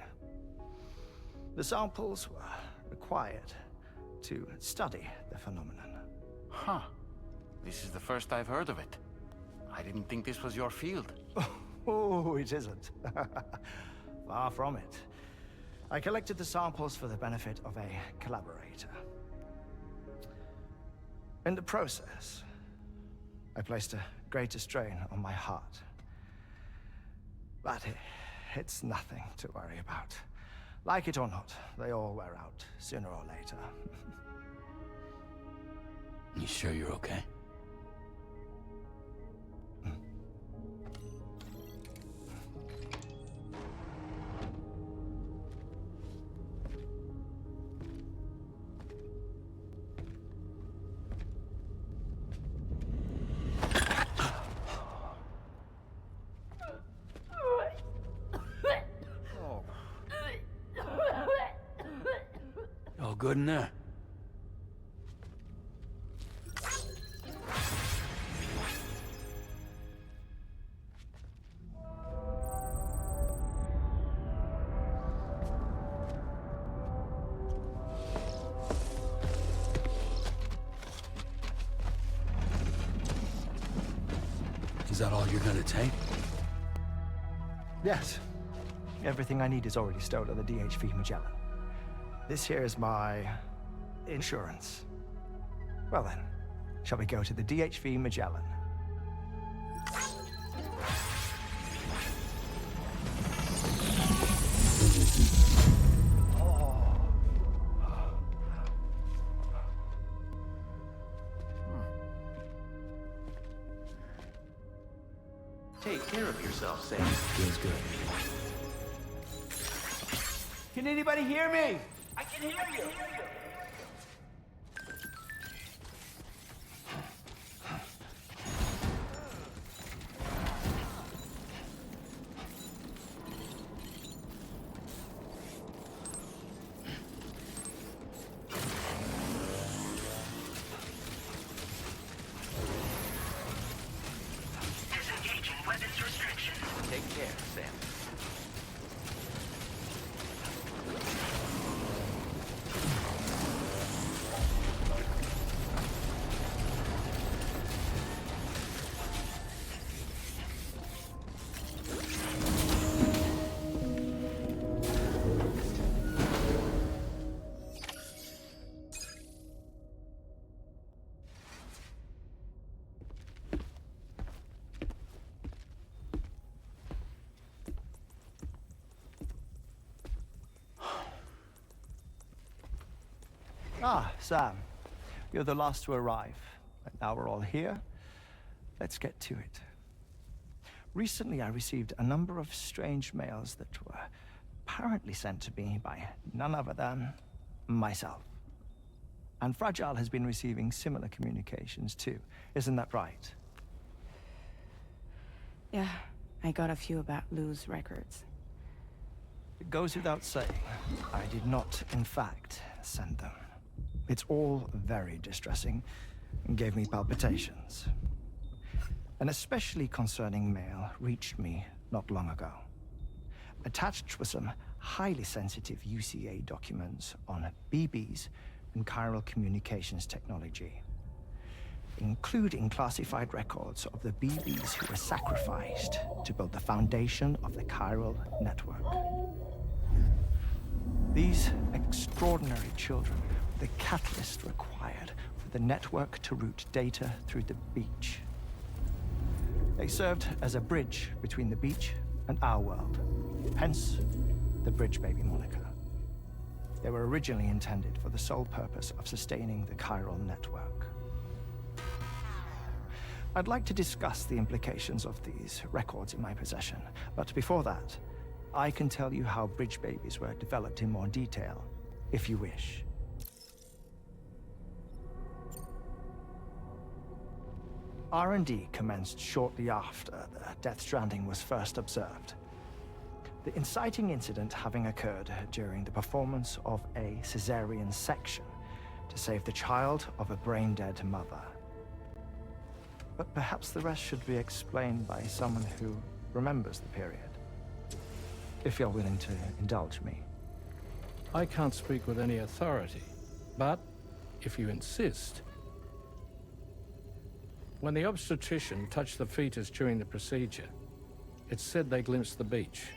S16: The samples were required to study the phenomenon.
S3: Huh. This is the first I've heard of it. I didn't think this was your field.
S16: Oh, it isn't. Far from it. I collected the samples for the benefit of a collaborator. In the process, I placed a greater strain on my heart. But it's nothing to worry about. Like it or not, they all wear out sooner or later.
S4: You sure you're okay? good in there? Is that all you're gonna take?
S16: Yes. Everything I need is already stored on the DHV Magellan. This here is my insurance. Well then, shall we go to the DHV Magellan?
S2: Take care of yourself, Sam.
S4: Feels good.
S16: Can anybody hear me?
S2: I can hear you.
S5: Disengaging weapons restriction.
S2: Take care, Sam.
S16: Ah, Sam. You're the last to arrive. And now we're all here. Let's get to it. Recently, I received a number of strange mails that were apparently sent to me by none other than myself. And Fragile has been receiving similar communications too. Isn't that right?
S11: Yeah, I got a few about Lou's records.
S16: It goes without saying, I did not, in fact, send them. It's all very distressing and gave me palpitations. An especially concerning mail reached me not long ago. Attached were some highly sensitive UCA documents on BBs and chiral communications technology, including classified records of the BBs who were sacrificed to build the foundation of the chiral network. These extraordinary children were the catalyst required for the network to route data through the beach. They served as a bridge between the beach and our world, hence the Bridge Baby moniker. They were originally intended for the sole purpose of sustaining the chiral network. I'd like to discuss the implications of these records in my possession, but before that, I can tell you how Bridge Babies were developed in more detail, if you wish. R&D commenced shortly after the Death Stranding was first observed. The inciting incident having occurred during the performance of a cesarean section to save the child of a brain-dead mother. But perhaps the rest should be explained by someone who remembers the period. If you're willing to indulge me.
S10: I can't speak with any authority, but if you insist. When the obstetrician touched the fetus during the procedure, it's said they glimpsed the beach.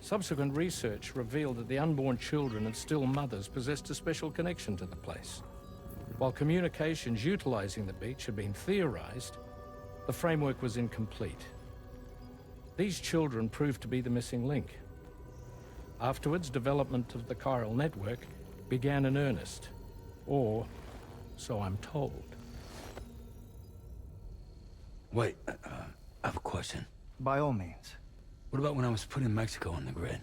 S10: Subsequent research revealed that the unborn children and still mothers possessed a special connection to the place. While communications utilizing the beach had been theorized, the framework was incomplete. These children proved to be the missing link. Afterwards, development of the chiral network began in earnest, or so I'm told.
S4: Wait, I have a question.
S16: By all means.
S4: What about when I was putting Mexico on the grid?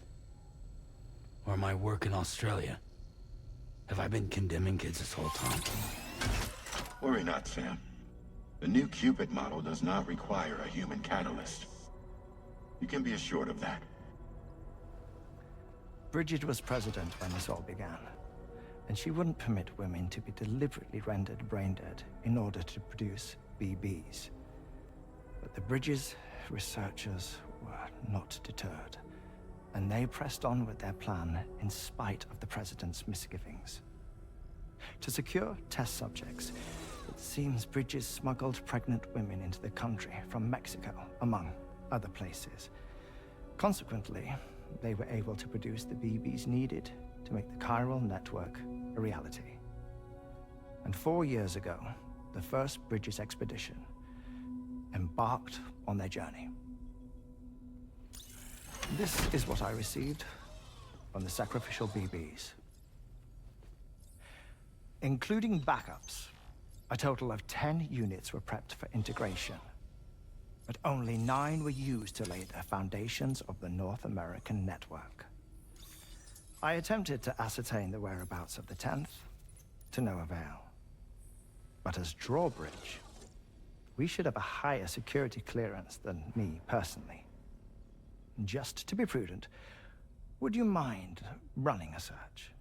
S4: Or my work in Australia? Have I been condemning kids this whole time?
S1: Worry not, Sam. The new Cupid model does not require a human catalyst. You can be assured of that.
S16: Bridget was president when this all began. And she wouldn't permit women to be deliberately rendered brain dead in order to produce BBs. But the Bridges researchers were not deterred, and they pressed on with their plan in spite of the President's misgivings. To secure test subjects, it seems Bridges smuggled pregnant women into the country from Mexico, among other places. Consequently, they were able to produce the BBs needed to make the chiral network a reality. And 4 years ago, the first Bridges expedition embarked on their journey. This is what I received from the sacrificial BBs. Including backups, a total of 10 units were prepped for integration, but only 9 were used to lay the foundations of the North American network. I attempted to ascertain the whereabouts of the 10th, to no avail. But as drawbridge, we should have a higher security clearance than me personally. Just to be prudent, would you mind running a search?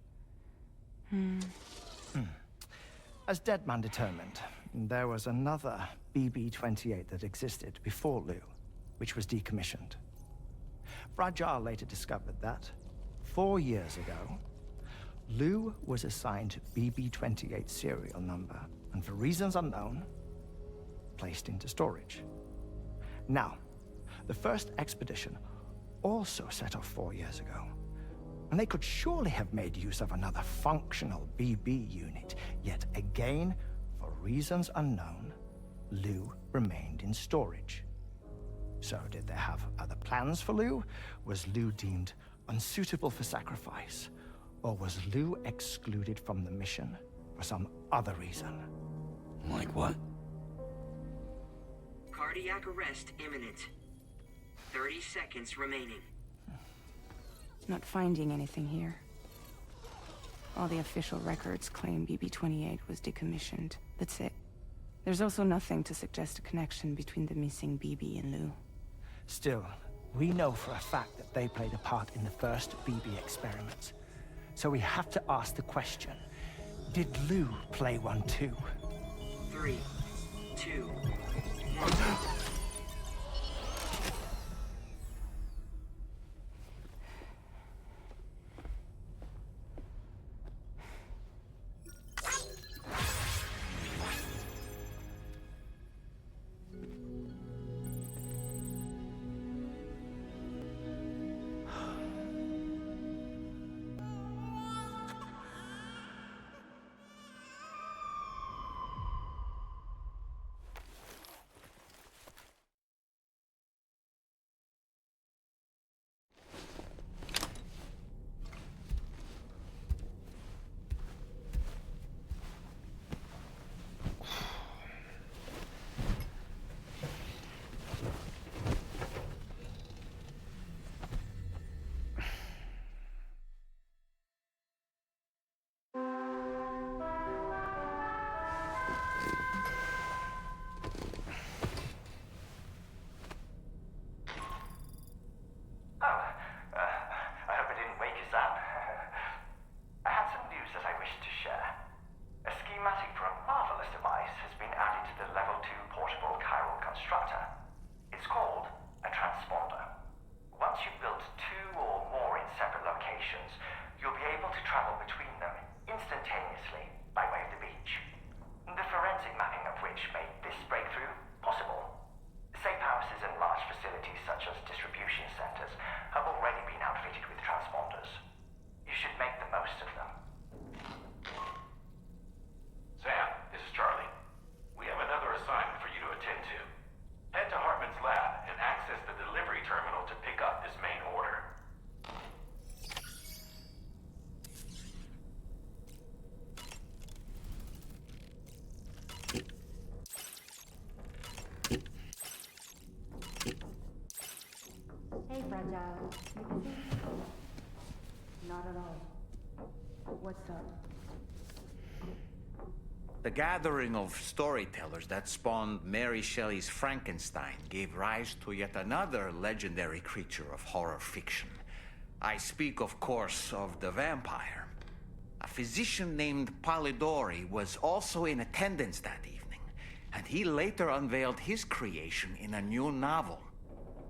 S16: As Deadman determined, there was another BB-28 that existed before Lou, which was decommissioned. Fragile later discovered that, 4 years ago, Lou was assigned BB-28 serial number, and for reasons unknown, placed into storage. Now, the first expedition also set off 4 years ago, and they could surely have made use of another functional BB unit, yet again, for reasons unknown, Lou remained in storage. So did they have other plans for Lou? Was Lou deemed unsuitable for sacrifice? Or was Lou excluded from the mission for some other reason?
S4: Like what?
S17: Cardiac arrest imminent. 30 seconds remaining.
S11: Not finding anything here. All the official records claim BB-28 was decommissioned. That's it. There's also nothing to suggest a connection between the missing BB and Lou.
S16: Still, we know for a fact that they played a part in the first BB experiments. So we have to ask the question, did Lou play one too?
S17: 3, 2, 1.
S8: Hey, Fragile. You busy? Not at all. What's up?
S3: The gathering of storytellers that spawned Mary Shelley's Frankenstein gave rise to yet another legendary creature of horror fiction. I speak, of course, of the vampire. A physician named Polidori was also in attendance that evening, and he later unveiled his creation in a new novel.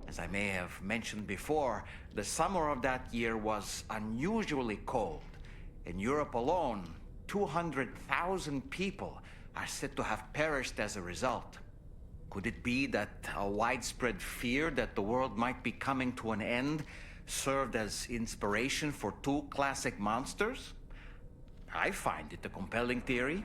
S3: As I may have mentioned before, the summer of that year was unusually cold. In Europe alone, 200,000 people are said to have perished as a result. Could it be that a widespread fear that the world might be coming to an end served as inspiration for two classic monsters? I find it a compelling theory.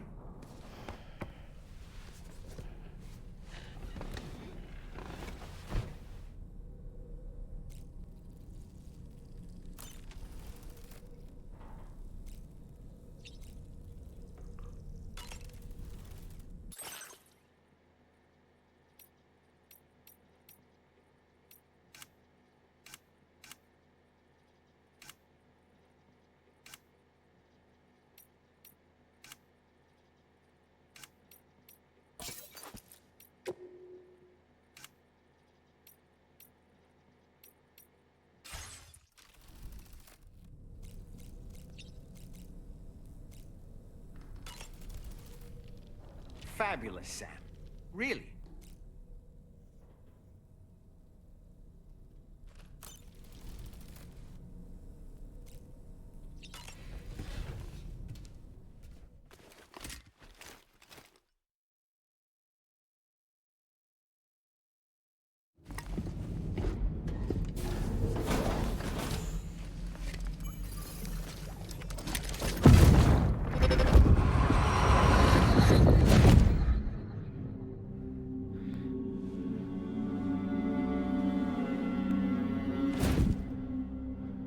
S3: Fabulous, Sam. Really.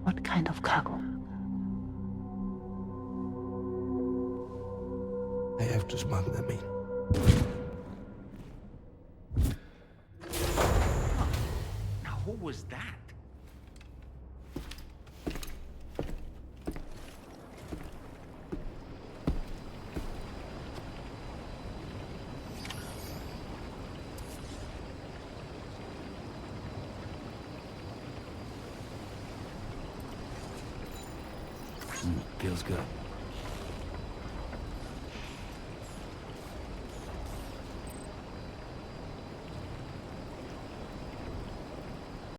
S14: What kind of cargo?
S18: I have to smuggle them in.
S3: Now, who was that?
S4: Feels good.